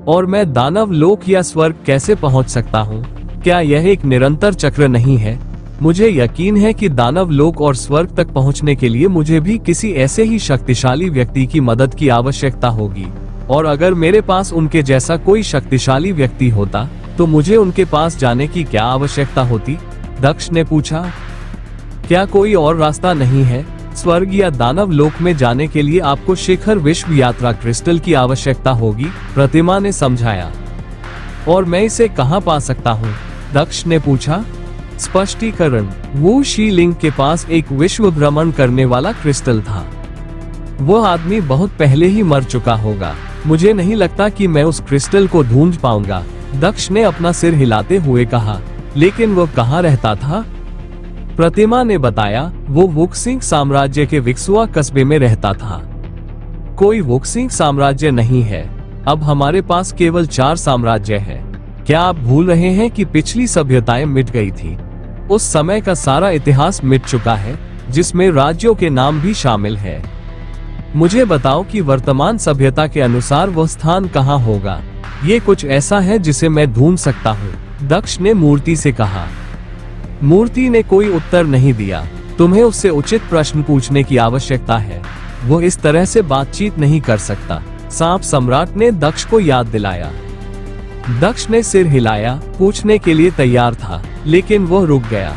और मैं दानव लोक या स्वर्ग कैसे पहुंच सकता हूं? क्या यह एक निरंतर चक्र नहीं है? मुझे यकीन है कि दानव लोक और स्वर्ग तक पहुंचने के लिए मुझे भी किसी ऐसे ही शक्तिशाली व्यक्ति की मदद की आवश्यकता होगी। और अगर मेरे पास उनके जैसा कोई शक्तिशाली व्यक्ति होता तो मुझे उनके पास जाने की क्या आवश्यकता होती? दक्ष ने पूछा। क्या कोई और रास्ता नहीं है? स्वर्ग या दानव लोक में जाने के लिए आपको शिखर विश्व यात्रा क्रिस्टल की आवश्यकता होगी, प्रतिमा ने समझाया। और मैं इसे कहां पा सकता हूं? दक्ष ने पूछा। स्पष्टीकरण। वू शी लिंग के पास एक विश्व भ्रमण करने वाला क्रिस्टल था। वह आदमी बहुत पहले ही मर चुका होगा। मुझे नहीं लगता कि मैं उस क्रिस्टल को ढूंढ पाऊंगा, दक्ष ने अपना सिर हिलाते हुए कहा। लेकिन वह कहाँ रहता था? प्रतिमा ने बताया, वो वुक्सिंग साम्राज्य के विक्सुआ कस्बे में रहता था। कोई वुक्सिंग साम्राज्य नहीं है। अब हमारे पास केवल 4 साम्राज्य हैं। क्या आप भूल रहे हैं कि पिछली सभ्यताएं मिट गई थी? उस समय का सारा इतिहास मिट चुका है, जिसमें राज्यों के नाम भी शामिल है। मुझे बताओ कि वर्तमान सभ्यता के अनुसार वह स्थान कहाँ होगा? ये कुछ ऐसा है जिसे मैं ढूंढ सकता हूँ, दक्ष ने मूर्ति से कहा। मूर्ति ने कोई उत्तर नहीं दिया। तुम्हें उससे उचित प्रश्न पूछने की आवश्यकता है। वो इस तरह से बातचीत नहीं कर सकता, सांप सम्राट ने दक्ष को याद दिलाया। दक्ष ने सिर हिलाया, पूछने के लिए तैयार था, लेकिन वो रुक गया।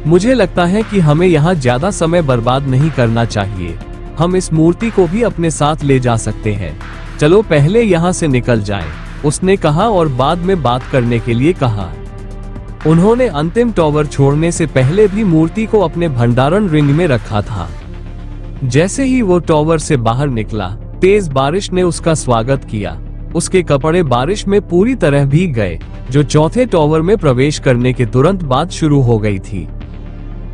मुझे लगता है कि हमें यहाँ ज्यादा समय बर्बाद नहीं करना चाहिए। हम इस मूर्ति को भी अपने साथ ले जा सकते हैं। चलो पहले यहाँ से निकल जाएं, उसने कहा और बाद में बात करने के लिए कहा। उन्होंने अंतिम टॉवर छोड़ने से पहले भी मूर्ति को अपने भंडारण रिंग में रखा था। जैसे ही वो टॉवर से बाहर निकला, तेज बारिश ने उसका स्वागत किया। उसके कपड़े बारिश में पूरी तरह भीग गए, जो चौथे टॉवर में प्रवेश करने के तुरंत बाद शुरू हो गई थी।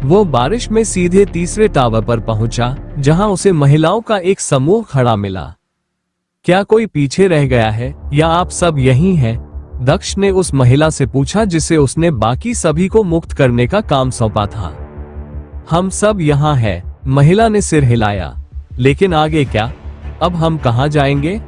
वो बारिश में सीधे तीसरे टावर पर पहुंचा, जहां उसे महिलाओं का एक समूह खड़ा मिला। क्या कोई पीछे रह गया है या आप सब यहीं हैं? दक्ष ने उस महिला से पूछा जिसे उसने बाकी सभी को मुक्त करने का काम सौंपा था। हम सब यहाँ हैं, महिला ने सिर हिलाया। लेकिन आगे क्या? अब हम कहाँ जाएंगे?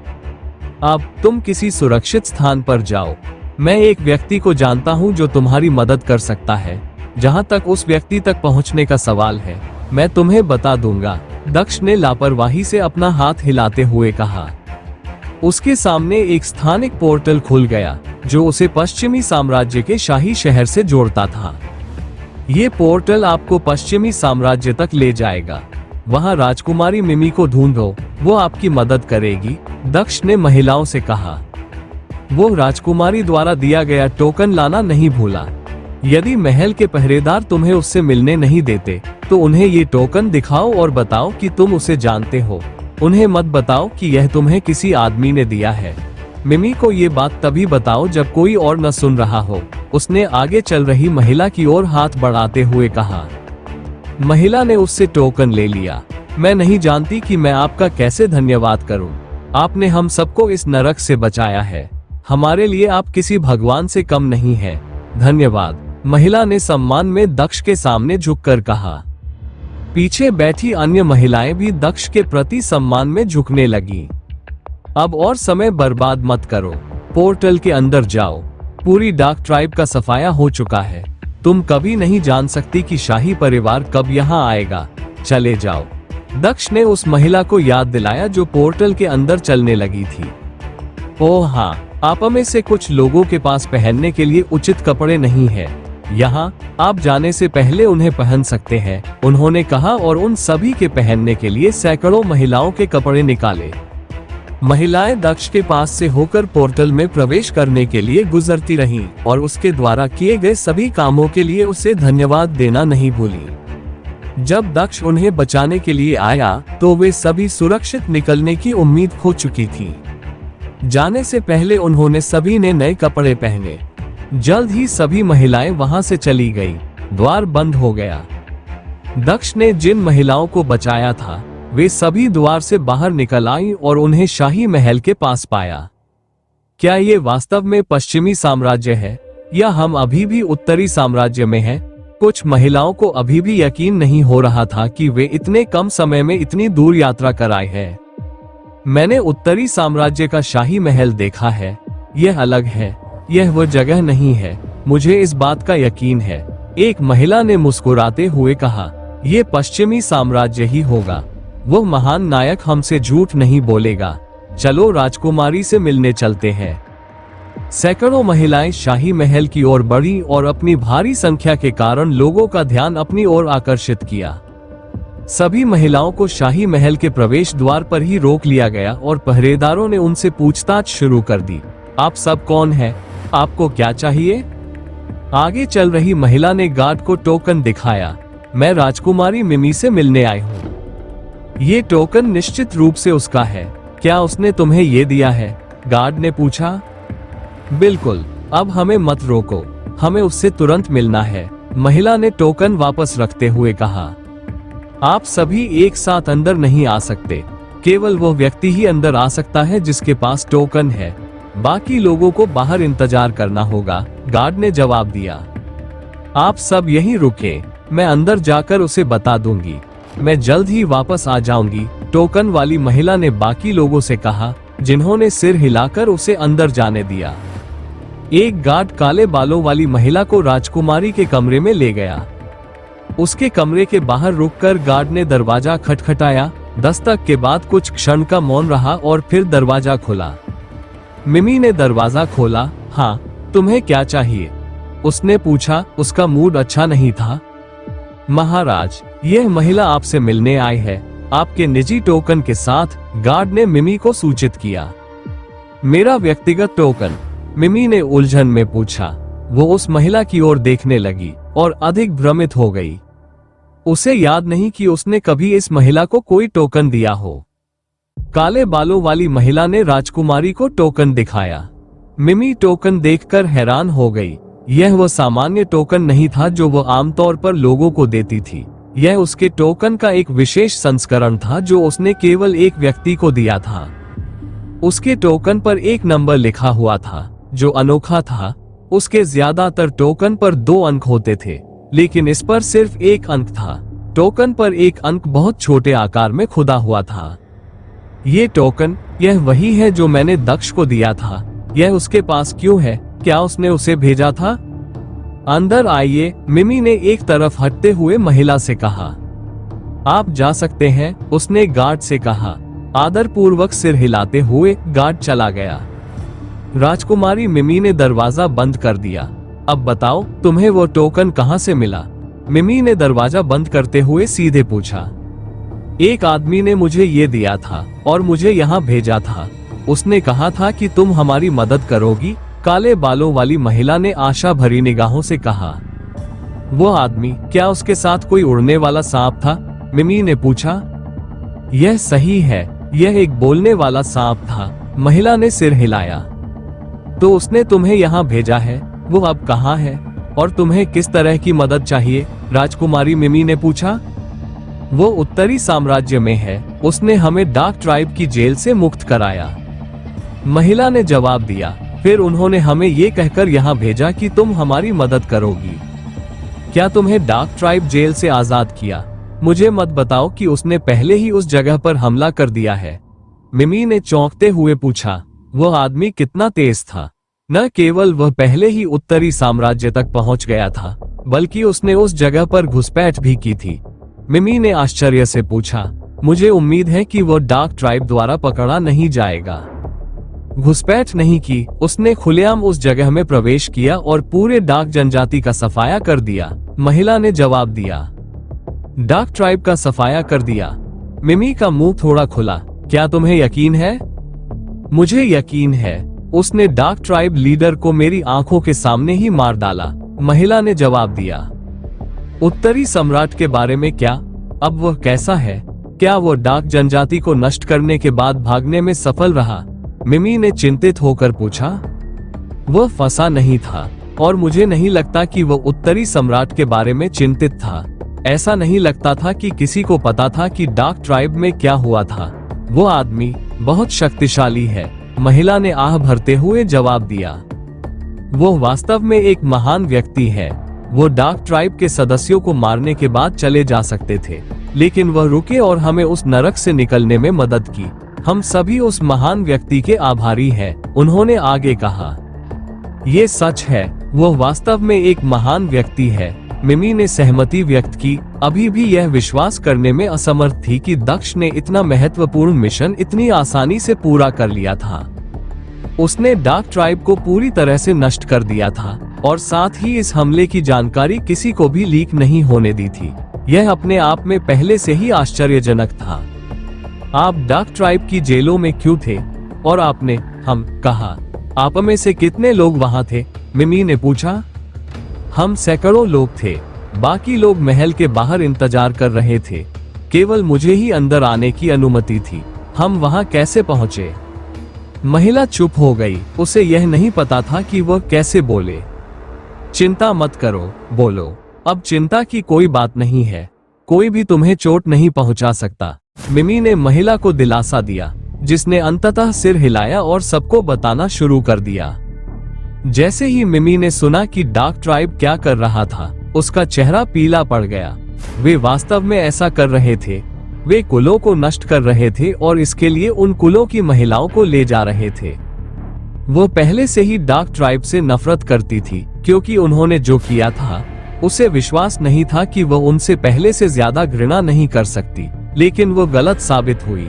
अब तुम किसी सुरक्षित स्थान पर जाओ। मैं एक व्यक्ति को जानता हूँ जो तुम्हारी मदद कर सकता है। जहाँ तक उस व्यक्ति तक पहुँचने का सवाल है, मैं तुम्हें बता दूंगा। दक्ष ने लापरवाही से अपना हाथ हिलाते हुए कहा। उसके सामने एक स्थानिक पोर्टल खुल गया जो उसे पश्चिमी साम्राज्य के शाही शहर से जोड़ता था। ये पोर्टल आपको पश्चिमी साम्राज्य तक ले जाएगा। वहां राजकुमारी मिमी को ढूंढो, वो आपकी मदद करेगी, दक्ष ने महिलाओं से कहा। वो राजकुमारी द्वारा दिया गया टोकन लाना नहीं भूला। यदि महल के पहरेदार तुम्हें उससे मिलने नहीं देते तो उन्हें ये टोकन दिखाओ और बताओ कि तुम उसे जानते हो। उन्हें मत बताओ कि यह तुम्हें किसी आदमी ने दिया है। मिमी को ये बात तभी बताओ जब कोई और न सुन रहा हो, उसने आगे चल रही महिला की ओर हाथ बढ़ाते हुए कहा। महिला ने उससे टोकन ले लिया। मैं नहीं जानती कि मैं आपका कैसे धन्यवाद करूं। आपने हम सबको इस नरक से बचाया है। हमारे लिए आप किसी भगवान से कम नहीं है। धन्यवाद, महिला ने सम्मान में दक्ष के सामने झुककर कहा। पीछे बैठी अन्य महिलाएं भी दक्ष के प्रति सम्मान में झुकने लगी। अब और समय बर्बाद मत करो, पोर्टल के अंदर जाओ। पूरी डार्क ट्राइब का सफाया हो चुका है। तुम कभी नहीं जान सकती कि शाही परिवार कब यहाँ आएगा। चले जाओ, दक्ष ने उस महिला को याद दिलाया जो पोर्टल के अंदर चलने लगी थी। ओह हाँ, आप में से कुछ लोगों के पास पहनने के लिए उचित कपड़े नहीं है। यहाँ आप जाने से पहले उन्हें पहन सकते हैं, उन्होंने कहा और उन सभी के पहनने के लिए सैकड़ों महिलाओं के कपड़े निकाले। महिलाएं दक्ष के पास से होकर पोर्टल में प्रवेश करने के लिए गुजरती रहीं और उसके द्वारा किए गए सभी कामों के लिए उसे धन्यवाद देना नहीं भूली। जब दक्ष उन्हें बचाने के लिए आया तो वे सभी सुरक्षित निकलने की उम्मीद खो चुकी थी। जाने से पहले उन्होंने सभी ने नए कपड़े पहने। जल्द ही सभी महिलाएं वहां से चली गई। द्वार बंद हो गया। दक्ष ने जिन महिलाओं को बचाया था वे सभी द्वार से बाहर निकल आईं और उन्हें शाही महल के पास पाया। क्या ये वास्तव में पश्चिमी साम्राज्य है या हम अभी भी उत्तरी साम्राज्य में हैं? कुछ महिलाओं को अभी भी यकीन नहीं हो रहा था कि वे इतने कम समय में इतनी दूर यात्रा कर आए हैं। मैंने उत्तरी साम्राज्य का शाही महल देखा है, यह अलग है, यह वो जगह नहीं है, मुझे इस बात का यकीन है, एक महिला ने मुस्कुराते हुए कहा। यह पश्चिमी साम्राज्य ही होगा। वो महान नायक हमसे झूठ नहीं बोलेगा। चलो राजकुमारी से मिलने चलते हैं। सैकड़ों महिलाएं शाही महल की ओर बढ़ी और अपनी भारी संख्या के कारण लोगों का ध्यान अपनी ओर आकर्षित किया। सभी महिलाओं को शाही महल के प्रवेश द्वार पर ही रोक लिया गया और पहरेदारों ने उनसे पूछताछ शुरू कर दी। आप सब कौन हैं? आपको क्या चाहिए? आगे चल रही महिला ने गार्ड को टोकन दिखाया। मैं राजकुमारी मिमी से मिलने आई हूँ। ये टोकन निश्चित रूप से उसका है। क्या उसने तुम्हें ये दिया है? गार्ड ने पूछा। बिल्कुल, अब हमें मत रोको, हमें उससे तुरंत मिलना है, महिला ने टोकन वापस रखते हुए कहा। आप सभी एक साथ अंदर नहीं आ सकते, केवल वो व्यक्ति ही अंदर आ सकता है जिसके पास टोकन है। बाकी लोगों को बाहर इंतजार करना होगा, गार्ड ने जवाब दिया। आप सब यहीं रुके, मैं अंदर जाकर उसे बता दूंगी। मैं जल्द ही वापस आ जाऊंगी, टोकन वाली महिला ने बाकी लोगों से कहा, जिन्होंने सिर हिलाकर उसे अंदर जाने दिया। एक गार्ड काले बालों वाली महिला को राजकुमारी के कमरे में ले गया। उसके कमरे के बाहर रुककर गार्ड ने दरवाजा खटखटाया। दस्तक के बाद कुछ क्षण का मौन रहा और फिर दरवाजा खुला। मिमी ने दरवाजा खोला। हाँ, तुम्हें क्या चाहिए? उसने पूछा। उसका मूड अच्छा नहीं था। महाराज, यह महिला आपसे मिलने आई है, आपके निजी टोकन के साथ, गार्ड ने मिमी को सूचित किया। मेरा व्यक्तिगत टोकन? मिमी ने उलझन में पूछा। वो उस महिला की ओर देखने लगी और अधिक भ्रमित हो गई। उसे याद नहीं कि उसने कभी इस महिला को कोई टोकन दिया हो। काले बालों वाली महिला ने राजकुमारी को टोकन दिखाया। मिमी टोकन देखकर हैरान हो गई। यह वो सामान्य टोकन नहीं था जो वो आमतौर पर लोगों को देती थी। यह उसके टोकन का एक विशेष संस्करण था जो उसने केवल एक व्यक्ति को दिया था। उसके टोकन पर एक नंबर लिखा हुआ था जो अनोखा था, उसके ज्यादातर टोकन पर 2 अंक होते थे, लेकिन इस पर सिर्फ 1 अंक था। टोकन पर 1 अंक बहुत छोटे आकार में खुदा हुआ था। ये टोकन, यह वही है जो मैंने दक्ष को दिया था। यह उसके पास क्यों है? क्या उसने उसे भेजा था? अंदर आइए, मिमी ने एक तरफ हटते हुए महिला से कहा। आप जा सकते हैं, उसने गार्ड से कहा। आदरपूर्वक सिर हिलाते हुए गार्ड चला गया। राजकुमारी मिमी ने दरवाजा बंद कर दिया। अब बताओ, तुम्हें वो टोकन कहां से मिला? मिमी ने दरवाजा बंद करते हुए सीधे पूछा। एक आदमी ने मुझे ये दिया था और मुझे यहाँ भेजा था। उसने कहा था कि तुम हमारी मदद करोगी। काले बालों वाली महिला ने आशा भरी निगाहों से कहा। वो आदमी, क्या उसके साथ कोई उड़ने वाला सांप था? मिमी ने पूछा। यह सही है, यह एक बोलने वाला सांप था। महिला ने सिर हिलाया। तो उसने तुम्हें यहाँ भेजा है। वो अब कहाँ है और तुम्हें किस तरह की मदद चाहिए? राजकुमारी मिमी ने पूछा। वो उत्तरी साम्राज्य में है। उसने हमें डार्क ट्राइब की जेल से मुक्त कराया, महिला ने जवाब दिया। फिर उन्होंने हमें ये कहकर यहाँ भेजा कि तुम हमारी मदद करोगी। क्या तुम्हें डार्क ट्राइब जेल से आजाद किया? मुझे मत बताओ कि उसने पहले ही उस जगह पर हमला कर दिया है। मिमी ने चौंकते हुए पूछा। वह आदमी कितना तेज था। न केवल वह पहले ही उत्तरी साम्राज्य तक पहुंच गया था, बल्कि उसने उस जगह पर घुसपैठ भी की थी। मिमी ने आश्चर्य से पूछा। मुझे उम्मीद है कि वह डार्क ट्राइब द्वारा पकड़ा नहीं जाएगा। घुसपैठ नहीं की, उसने खुलेआम उस जगह में प्रवेश किया और पूरे डार्क जनजाति का सफाया कर दिया, महिला ने जवाब दिया। डार्क ट्राइब का सफाया कर दिया? मिमी का मुंह थोड़ा खुला। क्या तुम्हें यकीन है? मुझे यकीन है। उसने डार्क ट्राइब लीडर को मेरी आंखों के सामने ही मार डाला, महिला ने जवाब दिया। उत्तरी सम्राट के बारे में क्या? अब वह कैसा है? क्या वह डार्क जनजाति को नष्ट करने के बाद भागने में सफल रहा? मिमी ने चिंतित होकर पूछा। वह फंसा नहीं था और मुझे नहीं लगता कि वह उत्तरी सम्राट के बारे में चिंतित था। ऐसा नहीं लगता था कि किसी को पता था कि डार्क ट्राइब में क्या हुआ था। वो आदमी बहुत शक्तिशाली है, महिला ने आह भरते हुए जवाब दिया। वो वास्तव में एक महान व्यक्ति है। वो डार्क ट्राइब के सदस्यों को मारने के बाद चले जा सकते थे, लेकिन वह रुके और हमें उस नरक से निकलने में मदद की। हम सभी उस महान व्यक्ति के आभारी हैं, उन्होंने आगे कहा। ये सच है, वह वास्तव में एक महान व्यक्ति है, मिमी ने सहमति व्यक्त की। अभी भी यह विश्वास करने में असमर्थ थी कि दक्ष ने इतना महत्वपूर्ण मिशन इतनी आसानी से पूरा कर लिया था। उसने डार्क ट्राइब को पूरी तरह से नष्ट कर दिया था और साथ ही इस हमले की जानकारी किसी को भी लीक नहीं होने दी थी। यह अपने आप में पहले से ही आश्चर्यजनक था। आप डार्क ट्राइब की जेलों में क्यों थे? और आपने हम कहा, आप में से कितने लोग वहां थे? मिमी ने पूछा। हम सैकड़ों लोग थे, बाकी लोग महल के बाहर इंतजार कर रहे थे। केवल मुझे ही अंदर आने की अनुमति थी। हम वहां कैसे पहुंचे? महिला चुप हो गई। उसे यह नहीं पता था कि वह कैसे बोले। चिंता मत करो, बोलो। अब चिंता की कोई बात नहीं है। कोई भी तुम्हें चोट नहीं पहुंचा सकता, मिमी ने महिला को दिलासा दिया, जिसने अंततः सिर हिलाया और सबको बताना शुरू कर दिया। जैसे ही मिमी ने सुना कि डार्क ट्राइब क्या कर रहा था, उसका चेहरा पीला पड़ गया। वे वास्तव में ऐसा कर रहे थे। वे कुलों को नष्ट कर रहे थे और इसके लिए उन कुलों की महिलाओं को ले जा रहे थे। वो पहले से ही डार्क ट्राइब से नफरत करती थी, क्योंकि उन्होंने जो किया था उसे विश्वास नहीं था कि वह उनसे पहले से ज्यादा घृणा नहीं कर सकती, लेकिन वो गलत साबित हुई।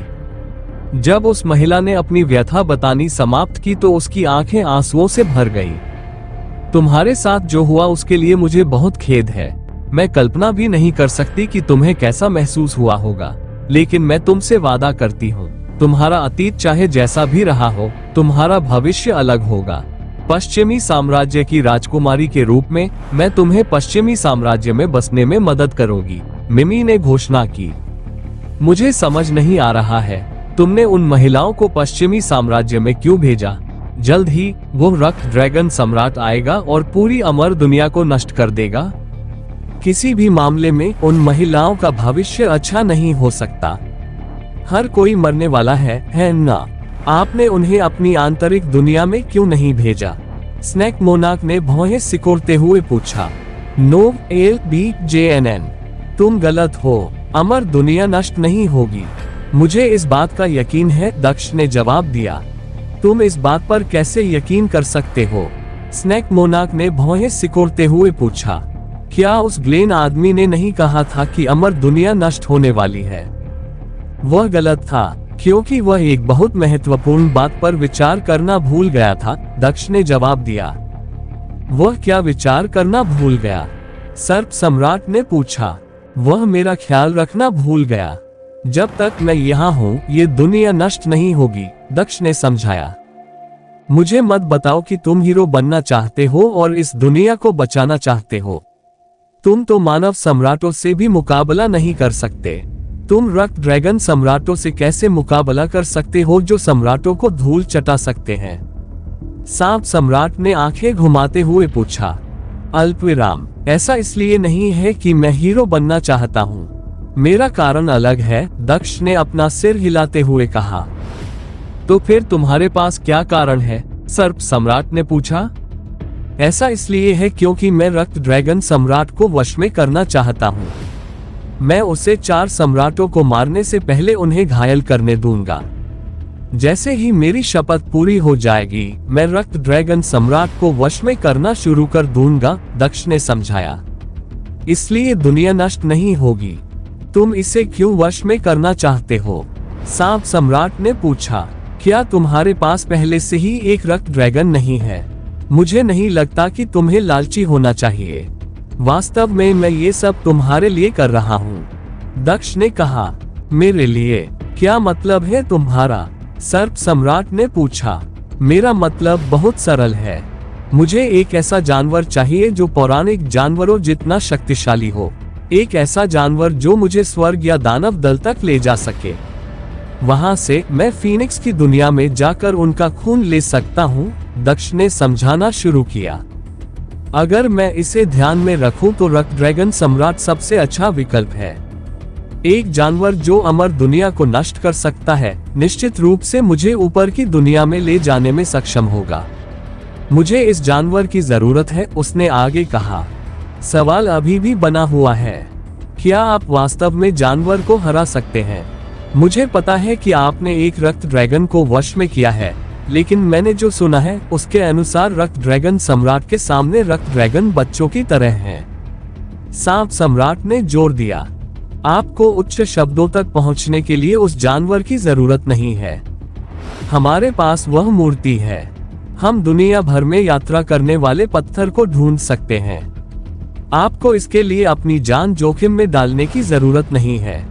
जब उस महिला ने अपनी व्यथा बतानी समाप्त की तो उसकी आंखें आंसुओं से भर गई। तुम्हारे साथ जो हुआ उसके लिए मुझे बहुत खेद है। मैं कल्पना भी नहीं कर सकती कि तुम्हें कैसा महसूस हुआ होगा, लेकिन मैं तुमसे वादा करती हूँ, तुम्हारा अतीत चाहे जैसा भी रहा हो, तुम्हारा भविष्य अलग होगा। पश्चिमी साम्राज्य की राजकुमारी के रूप में मैं तुम्हें पश्चिमी साम्राज्य में बसने में मदद करूंगी, मिमी ने घोषणा की। मुझे समझ नहीं आ रहा है, तुमने उन महिलाओं को पश्चिमी साम्राज्य में क्यों भेजा? जल्द ही वो रक्त ड्रैगन सम्राट आएगा और पूरी अमर दुनिया को नष्ट कर देगा। किसी भी मामले में उन महिलाओं का भविष्य अच्छा नहीं हो सकता। हर कोई मरने वाला है ना? आपने उन्हें अपनी आंतरिक दुनिया में क्यों नहीं भेजा? स्नेक मोनाक ने भौहें सिकोड़ते हुए पूछा। नो LBJNN, तुम गलत हो। अमर दुनिया नष्ट नहीं होगी। मुझे इस बात का यकीन है, दक्ष ने जवाब दिया। तुम इस बात पर कैसे यकीन कर सकते हो? स्नेक मोनाक ने भौहें सिकोड़ते हुए पूछा। क्या उस ग्लेन आदमी ने नहीं कहा था कि अमर दुनिया नष्ट होने वाली है? वह गलत था, क्योंकि वह एक बहुत महत्वपूर्ण बात पर विचार करना भूल गया था, दक्ष ने जवाब दिया। वह क्या विचार करना भूल गया? सर्प सम्राट ने पूछा। वह मेरा ख्याल रखना भूल गया। जब तक मैं यहाँ हूँ ये दुनिया नष्ट नहीं होगी, दक्ष ने समझाया। मुझे मत बताओ कि तुम हीरो बनना चाहते हो और इस दुनिया को बचाना चाहते हो। तुम तो मानव सम्राटों से भी मुकाबला नहीं कर सकते। तुम रक्त ड्रैगन सम्राटों से कैसे मुकाबला कर सकते हो जो सम्राटों को धूल चटा सकते हैं? सांप सम्राट ने आंखें घुमाते हुए पूछा। अल्पविराम, ऐसा इसलिए नहीं है कि मैं हीरो बनना चाहता हूँ। मेरा कारण अलग है, दक्ष ने अपना सिर हिलाते हुए कहा। तो फिर तुम्हारे पास क्या कारण है? सर्प सम्राट ने पूछा। ऐसा इसलिए है क्योंकि मैं रक्त ड्रैगन सम्राट को वश में करना चाहता हूँ। मैं उसे 4 सम्राटों को मारने से पहले उन्हें घायल करने दूंगा। जैसे ही मेरी शपथ पूरी हो जाएगी, मैं रक्त ड्रैगन सम्राट को वश में करना शुरू कर दूंगा, दक्ष ने समझाया। इसलिए दुनिया नष्ट नहीं होगी। तुम इसे क्यों वश में करना चाहते हो? सांप सम्राट ने पूछा। क्या तुम्हारे पास पहले से ही एक रक्त ड्रैगन नहीं है? मुझे नहीं लगता कि तुम्हें लालची होना चाहिए। वास्तव में मैं ये सब तुम्हारे लिए कर रहा हूँ, दक्ष ने कहा। मेरे लिए? क्या मतलब है तुम्हारा? सर्प सम्राट ने पूछा। मेरा मतलब बहुत सरल है। मुझे एक ऐसा जानवर चाहिए जो पौराणिक जानवरों जितना शक्तिशाली हो। एक ऐसा जानवर जो मुझे स्वर्ग या दानव दल तक ले जा सके। वहां से मैं फीनिक्स की दुनिया में जाकर उनका खून ले सकता हूँ, दक्ष ने समझाना शुरू किया। अगर मैं इसे ध्यान में रखूं तो रक्त ड्रैगन सम्राट सबसे अच्छा विकल्प है। एक जानवर जो अमर दुनिया को नष्ट कर सकता है, निश्चित रूप से मुझे ऊपर की दुनिया में ले जाने में सक्षम होगा। मुझे इस जानवर की जरूरत है, उसने आगे कहा। सवाल अभी भी बना हुआ है। क्या आप वास्तव में जानवर को हरा सकते हैं? मुझे पता है कि आपने एक रक्त ड्रैगन को वश में किया है, लेकिन मैंने जो सुना है उसके अनुसार रक्त ड्रैगन सम्राट के सामने रक्त ड्रैगन बच्चों की तरह हैं। सांप सम्राट ने जोर दिया। आपको उच्च शब्दों तक पहुंचने के लिए उस जानवर की जरूरत नहीं है। हमारे पास वह मूर्ति है। हम दुनिया भर में यात्रा करने वाले पत्थर को ढूंढ सकते हैं। आपको इसके लिए अपनी जान जोखिम में डालने की जरूरत नहीं है।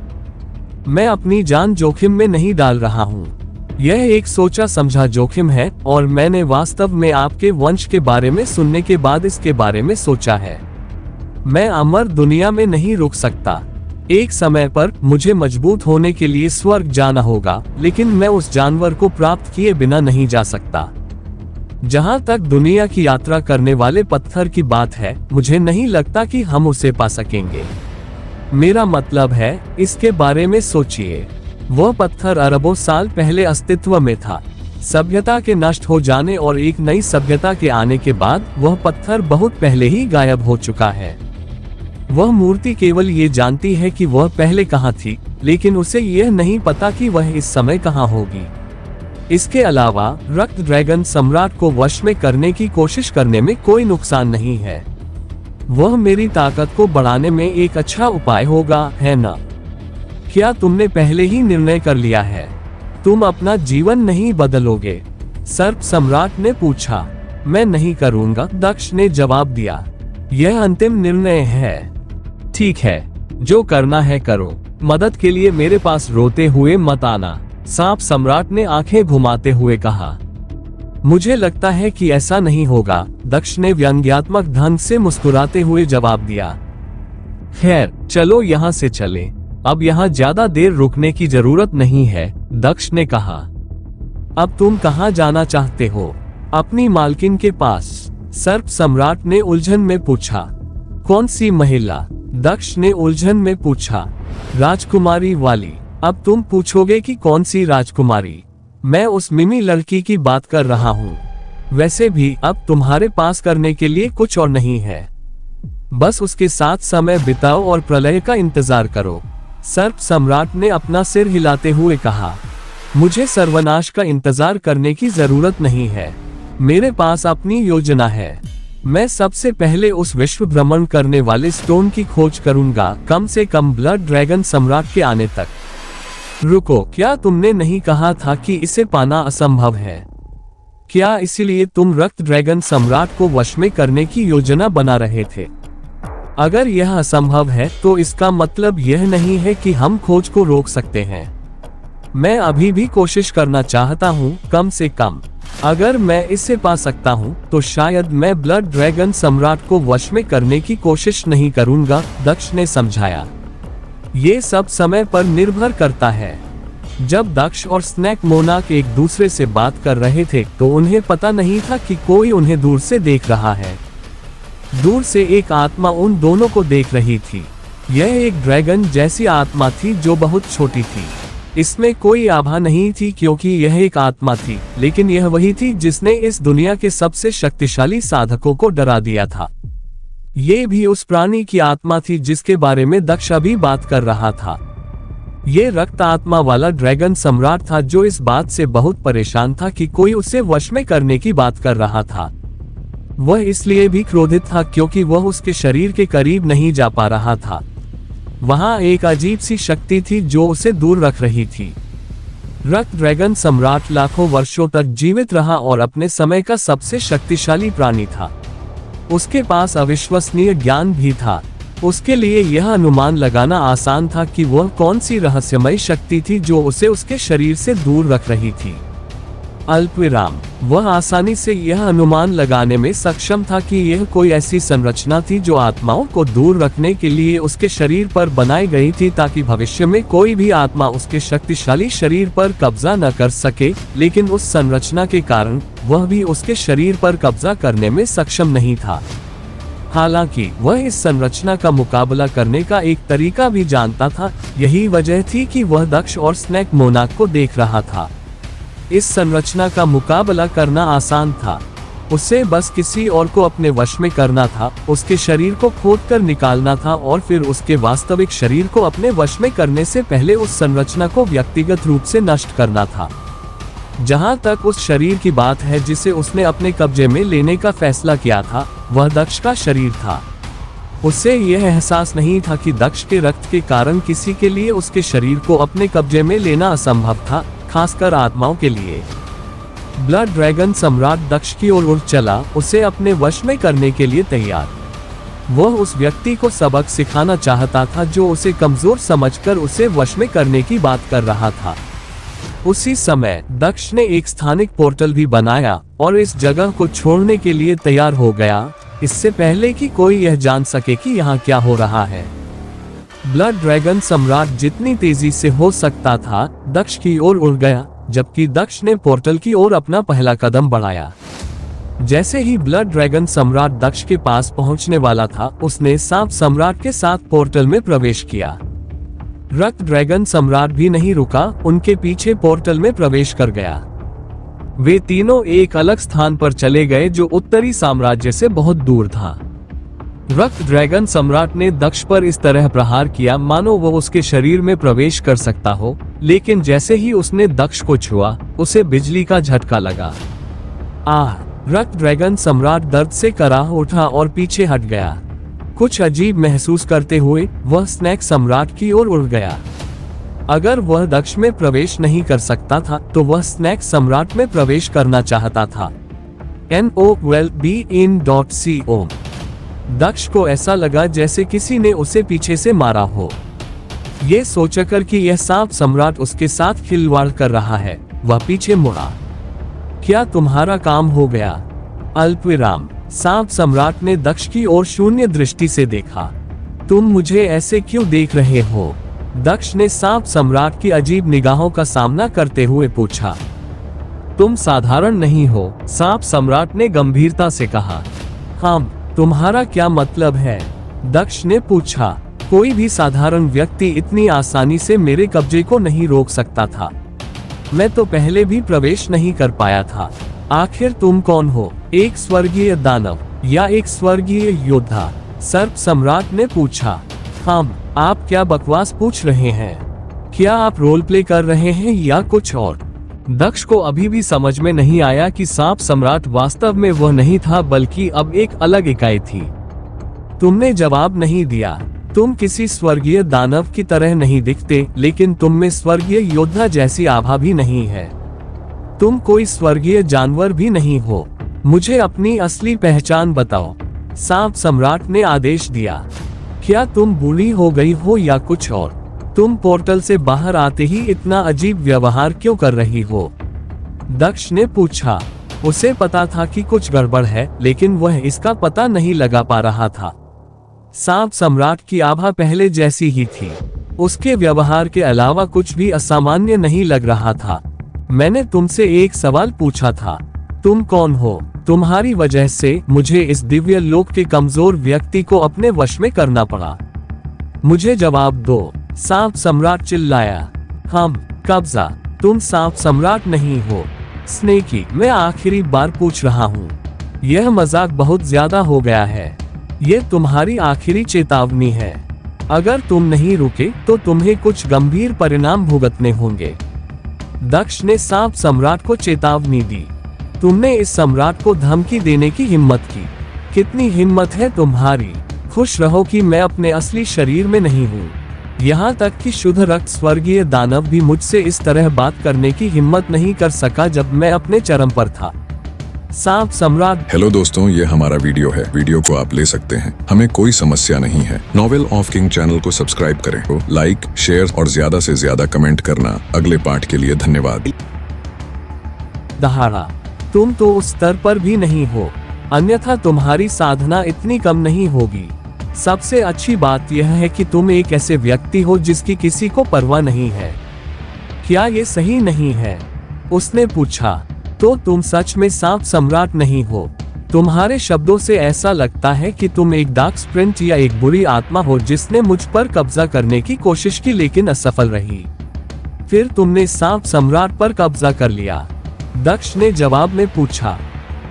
मैं अपनी जान जोखिम में नहीं डाल रहा हूँ। यह एक सोचा समझा जोखिम है और मैंने वास्तव में आपके वंश के बारे में सुनने के बाद इसके बारे में सोचा है। मैं अमर दुनिया में नहीं रुक सकता। एक समय पर मुझे मजबूत होने के लिए स्वर्ग जाना होगा, लेकिन मैं उस जानवर को प्राप्त किए बिना नहीं जा सकता। जहाँ तक दुनिया की यात्रा करने वाले पत्थर की बात है, मुझे नहीं लगता कि हम उसे पा सकेंगे। मेरा मतलब है, इसके बारे में सोचिए। वह पत्थर अरबों साल पहले अस्तित्व में था। सभ्यता के नष्ट हो जाने और एक नई सभ्यता के आने के बाद वह पत्थर बहुत पहले ही गायब हो चुका है। वह मूर्ति केवल ये जानती है कि वह पहले कहाँ थी, लेकिन उसे यह नहीं पता कि वह इस समय कहाँ होगी। इसके अलावा रक्त ड्रैगन सम्राट को वश में करने की कोशिश करने में कोई नुकसान नहीं है। वह मेरी ताकत को बढ़ाने में एक अच्छा उपाय होगा, है ना? क्या तुमने पहले ही निर्णय कर लिया है? तुम अपना जीवन नहीं बदलोगे? सर्प सम्राट ने पूछा। मैं नहीं करूंगा, दक्ष ने जवाब दिया। यह अंतिम निर्णय है। ठीक है, जो करना है करो। मदद के लिए मेरे पास रोते हुए मत आना, सांप सम्राट ने आंखें घुमाते हुए कहा। मुझे लगता है कि ऐसा नहीं होगा, दक्ष ने व्यंग्यात्मक ढंग से मुस्कुराते हुए जवाब दिया। खैर, चलो यहाँ से चलें। अब यहाँ ज्यादा देर रुकने की जरूरत नहीं है, दक्ष ने कहा। अब तुम कहाँ जाना चाहते हो? अपनी मालकिन के पास, सर्प सम्राट ने उलझन में पूछा। कौन सी महिला? दक्ष ने उलझन में पूछा। राजकुमारी वाली। अब तुम पूछोगे कि कौन सी राजकुमारी? मैं उस मिमी लड़की की बात कर रहा हूँ। वैसे भी अब तुम्हारे पास करने के लिए कुछ और नहीं है, बस उसके साथ समय बिताओ और प्रलय का इंतजार करो। सर्प सम्राट ने अपना सिर हिलाते हुए कहा, मुझे सर्वनाश का इंतजार करने की जरूरत नहीं है, मेरे पास अपनी योजना है। मैं सबसे पहले उस विश्व भ्रमण करने वाले स्टोन की खोज करूंगा, कम से कम ब्लड ड्रैगन सम्राट के आने तक। रुको, क्या तुमने नहीं कहा था कि इसे पाना असंभव है? क्या इसीलिए तुम रक्त ड्रैगन सम्राट को वश में करने की योजना बना रहे थे? अगर यह असंभव है तो इसका मतलब यह नहीं है कि हम खोज को रोक सकते हैं। मैं अभी भी कोशिश करना चाहता हूँ, कम से कम अगर मैं इसे पा सकता हूँ तो शायद मैं ब्लड ड्रैगन सम्राट को वश में करने की कोशिश नहीं करूँगा, दक्ष ने समझाया। ये सब समय पर निर्भर करता है। जब दक्ष और स्नैक मोनाक एक दूसरे से बात कर रहे थे तो उन्हें पता नहीं था कि कोई उन्हें दूर से देख रहा है। दूर से एक आत्मा उन दोनों को देख रही थी। यह एक ड्रैगन जैसी आत्मा थी जो बहुत छोटी थी। इसमें कोई आभा नहीं थी क्योंकि यह एक आत्मा थी, लेकिन यह वही थी जिसने इस दुनिया के सबसे शक्तिशाली साधकों को डरा दिया था। ये भी उस प्राणी की आत्मा थी जिसके बारे में दक्ष अभी बात कर रहा था। ये रक्त आत्मा वाला ड्रैगन सम्राट था जो इस बात से बहुत परेशान था कि कोई उसे वश में करने की बात कर रहा था। वह इसलिए भी क्रोधित था क्योंकि वह उसके शरीर के करीब नहीं जा पा रहा था। वहां एक अजीब सी शक्ति थी जो उसे दूर रख रही थी। रक्त ड्रैगन सम्राट लाखों वर्षों तक जीवित रहा और अपने समय का सबसे शक्तिशाली प्राणी था। उसके पास अविश्वसनीय ज्ञान भी था। उसके लिए यह अनुमान लगाना आसान था कि वह कौन सी रहस्यमयी शक्ति थी जो उसे उसके शरीर से दूर रख रही थी। अल्पविराम, वह आसानी से यह अनुमान लगाने में सक्षम था कि यह कोई ऐसी संरचना थी जो आत्माओं को दूर रखने के लिए उसके शरीर पर बनाई गई थी ताकि भविष्य में कोई भी आत्मा उसके शक्तिशाली शरीर पर कब्जा न कर सके, लेकिन उस संरचना के कारण वह भी उसके शरीर पर कब्जा करने में सक्षम नहीं था। हालांकि वह इस संरचना का मुकाबला करने का एक तरीका भी जानता था। यही वजह थी कि वह दक्ष और स्नैक मोनाक को देख रहा था। इस संरचना का मुकाबला करना आसान था। उसे बस किसी और को अपने वश में करना था, उसके शरीर को खोदकर निकालना था और फिर उसके वास्तविक शरीर को अपने वश में करने से पहले उस संरचना को व्यक्तिगत रूप से नष्ट करना था। जहां तक उस शरीर की बात है जिसे उसने अपने कब्जे में लेने का फैसला किया था, वह दक्ष का शरीर था। उसे यह एहसास नहीं था कि दक्ष के रक्त के कारण किसी के लिए उसके शरीर को अपने कब्जे में लेना असंभव था, खासकर आत्माओं के लिए। ब्लड ड्रैगन सम्राट दक्ष की ओर उड़ चला, उसे अपने वश में करने के लिए तैयार। वह उस व्यक्ति को सबक सिखाना चाहता था जो उसे कमजोर समझकर उसे वश में करने की बात कर रहा था। उसी समय दक्ष ने एक स्थानिक पोर्टल भी बनाया और इस जगह को छोड़ने के लिए तैयार हो गया, इससे पहले कि कोई यह जान सके कि यहाँ क्या हो रहा है। ब्लड ड्रैगन सम्राट जितनी तेजी से हो सकता था दक्ष की ओर उड़ गया, जबकि दक्ष ने पोर्टल की ओर अपना पहला कदम बढ़ाया। जैसे ही ब्लड ड्रैगन सम्राट दक्ष के पास पहुंचने वाला था, उसने सांप सम्राट के साथ पोर्टल में प्रवेश किया। रक्त ड्रैगन सम्राट भी नहीं रुका, उनके पीछे पोर्टल में प्रवेश कर गया। वे तीनों एक अलग स्थान पर चले गए जो उत्तरी साम्राज्य से बहुत दूर था। रक्त ड्रैगन सम्राट ने दक्ष पर इस तरह प्रहार किया मानो वो उसके शरीर में प्रवेश कर सकता हो, लेकिन जैसे ही उसने दक्ष को छुआ, उसे बिजली का झटका लगा। आह! रक्त ड्रैगन सम्राट दर्द से कराह उठा और पीछे हट गया। कुछ अजीब महसूस करते हुए वह स्नैक सम्राट की ओर उड़ गया। अगर वह दक्ष में प्रवेश नहीं कर सकता था तो वह स्नैक सम्राट में प्रवेश करना चाहता था। NOWELLBEIN.CO। दक्ष को ऐसा लगा जैसे किसी ने उसे पीछे से मारा हो। ये सोचकर कि यह सांप सम्राट उसके साथ खिलवाड़ कर रहा है, वह पीछे मुड़ा। क्या तुम्हारा काम हो गया? अल्पविराम। सांप सम्राट ने दक्ष की ओर शून्य दृष्टि से देखा। तुम मुझे ऐसे क्यों देख रहे हो? दक्ष ने सांप सम्राट की अजीब निगाहों का सामना करते हुए पूछा। तुम साधारण नहीं हो, सांप सम्राट ने गंभीरता से कहा। हाँ, तुम्हारा क्या मतलब है? दक्ष ने पूछा। कोई भी साधारण व्यक्ति इतनी आसानी से मेरे कब्जे को नहीं रोक सकता था। मैं तो पहले भी प्रवेश नहीं कर पाया था। आखिर तुम कौन हो, एक स्वर्गीय दानव या एक स्वर्गीय योद्धा? सर्प सम्राट ने पूछा। आप क्या बकवास पूछ रहे हैं? क्या आप रोल प्ले कर रहे हैं या कुछ और? दक्ष को अभी भी समझ में नहीं आया कि सांप सम्राट वास्तव में वह नहीं था, बल्कि अब एक अलग इकाई थी। तुमने जवाब नहीं दिया। तुम किसी स्वर्गीय दानव की तरह नहीं दिखते, लेकिन तुम में स्वर्गीय योद्धा जैसी आभा भी नहीं है। तुम कोई स्वर्गीय जानवर भी नहीं हो। मुझे अपनी असली पहचान बताओ, सांप सम्राट ने आदेश दिया। क्या तुम बूढ़ी हो गई हो या कुछ और? तुम पोर्टल से बाहर आते ही इतना अजीब व्यवहार क्यों कर रही हो? दक्ष ने पूछा। उसे पता था कि कुछ गड़बड़ है, लेकिन वह इसका पता नहीं लगा पा रहा था। सांप सम्राट की आभा पहले जैसी ही थी। उसके व्यवहार के अलावा कुछ भी असामान्य नहीं लग रहा था। मैंने तुमसे एक सवाल पूछा था, तुम कौन हो? तुम्हारी वजह से मुझे इस दिव्य लोक के कमजोर व्यक्ति को अपने वश में करना पड़ा। मुझे जवाब दो, सांप सम्राट चिल्लाया। कब्जा, तुम सांप सम्राट नहीं हो। स्नेकी, मैं आखिरी बार पूछ रहा हूँ। यह मजाक बहुत ज्यादा हो गया है। ये तुम्हारी आखिरी चेतावनी है। अगर तुम नहीं रुके तो तुम्हें कुछ गंभीर परिणाम भुगतने होंगे। दक्ष ने सांप सम्राट को चेतावनी दी। तुमने इस सम्राट को धमकी देने की हिम्मत की। कितनी हिम्मत है तुम्हारी? खुश रहो कि मैं अपने असली शरीर में नहीं हूँ। यहाँ तक कि शुद्ध रक्त स्वर्गीय दानव भी मुझसे इस तरह बात करने की हिम्मत नहीं कर सका जब मैं अपने चरम पर था। सांप सम्राट। हेलो दोस्तों, ये हमारा वीडियो है। वीडियो को आप ले सकते हैं, हमें कोई समस्या नहीं है। नॉवेल ऑफ किंग चैनल को सब्सक्राइब करें, लाइक, शेयर और ज्यादा से ज्यादा कमेंट करना। अगले पार्ट के लिए धन्यवाद। दहाड़ा, तुम तो उस स्तर पर भी नहीं हो, अन्यथा तुम्हारी साधना इतनी कम नहीं होगी। सबसे अच्छी बात यह है कि तुम एक ऐसे व्यक्ति हो जिसकी किसी को परवाह नहीं है। क्या ये सही नहीं है? उसने पूछा। तो तुम सच में सांप सम्राट नहीं हो। तुम्हारे शब्दों से ऐसा लगता है कि तुम एक डार्क स्प्रिंट या एक बुरी आत्मा हो जिसने मुझ पर कब्जा करने की कोशिश की लेकिन असफल रही। फिर तुमने सांप सम्राट पर कब्जा कर लिया। दक्ष ने जवाब में पूछा।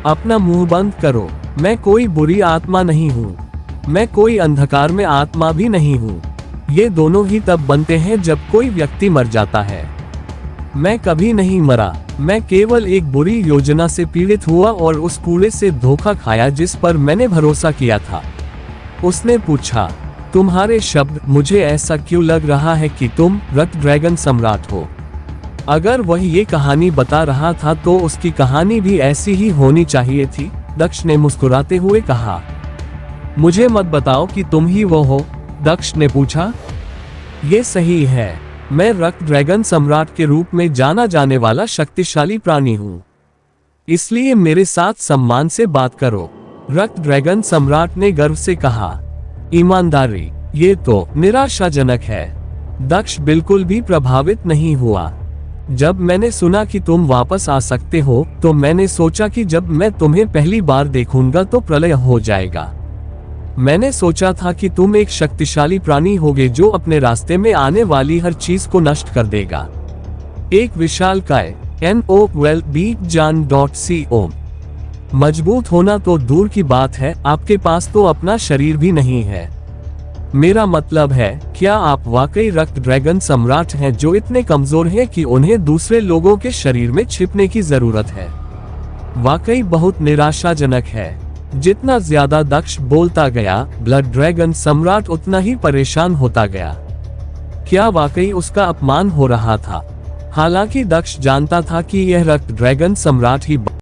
अपना मुंह बंद करो। मैं कोई बुरी आत्मा नहीं हूँ। मैं कोई अंधकार में आत्मा भी नहीं हूँ। ये दोनों ही तब बनते हैं जब कोई व्यक्ति मर जाता है। मैं कभी नहीं मरा। मैं केवल एक बुरी योजना से पीड़ित हुआ और उस कूड़े से धोखा खाया जिस पर मैंने भरोसा किया था। उसने पूछा। तुम्हारे शब्द, मुझे ऐसा क्यों लग रहा है कि तुम रक्त ड्रैगन सम्राट हो? अगर वह ये कहानी बता रहा था तो उसकी कहानी भी ऐसी ही होनी चाहिए थी। दक्ष ने मुस्कुराते हुए कहा। मुझे मत बताओ कि तुम ही वो हो, दक्ष ने पूछा। ये सही है, मैं रक्त ड्रैगन सम्राट के रूप में जाना जाने वाला शक्तिशाली प्राणी हूँ। इसलिए मेरे साथ सम्मान से बात करो, रक्त ड्रैगन सम्राट ने गर्व से कहा। ईमानदारी, ये तो निराशाजनक है। दक्ष बिल्कुल भी प्रभावित नहीं हुआ। जब मैंने सुना कि तुम वापस आ सकते हो तो मैंने सोचा कि जब मैं तुम्हें पहली बार देखूंगा तो प्रलय हो जाएगा। मैंने सोचा था कि तुम एक शक्तिशाली प्राणी होगे जो अपने रास्ते में आने वाली हर चीज को नष्ट कर देगा। एक विशालकाय NOWELLBEJAN.CO। मजबूत होना तो दूर की बात है, आपके पास तो अपना शरीर भी नहीं है। मेरा मतलब है, क्या आप वाकई रक्त ड्रैगन सम्राट हैं जो इतने कमजोर हैं कि उन्हें दूसरे लोगों के शरीर में छिपने की जरूरत है? वाकई बहुत निराशाजनक है। जितना ज्यादा दक्ष बोलता गया, ब्लड ड्रैगन सम्राट उतना ही परेशान होता गया। क्या वाकई उसका अपमान हो रहा था? हालांकि दक्ष जानता था कि यह रक्त ड्रैगन सम्राट ही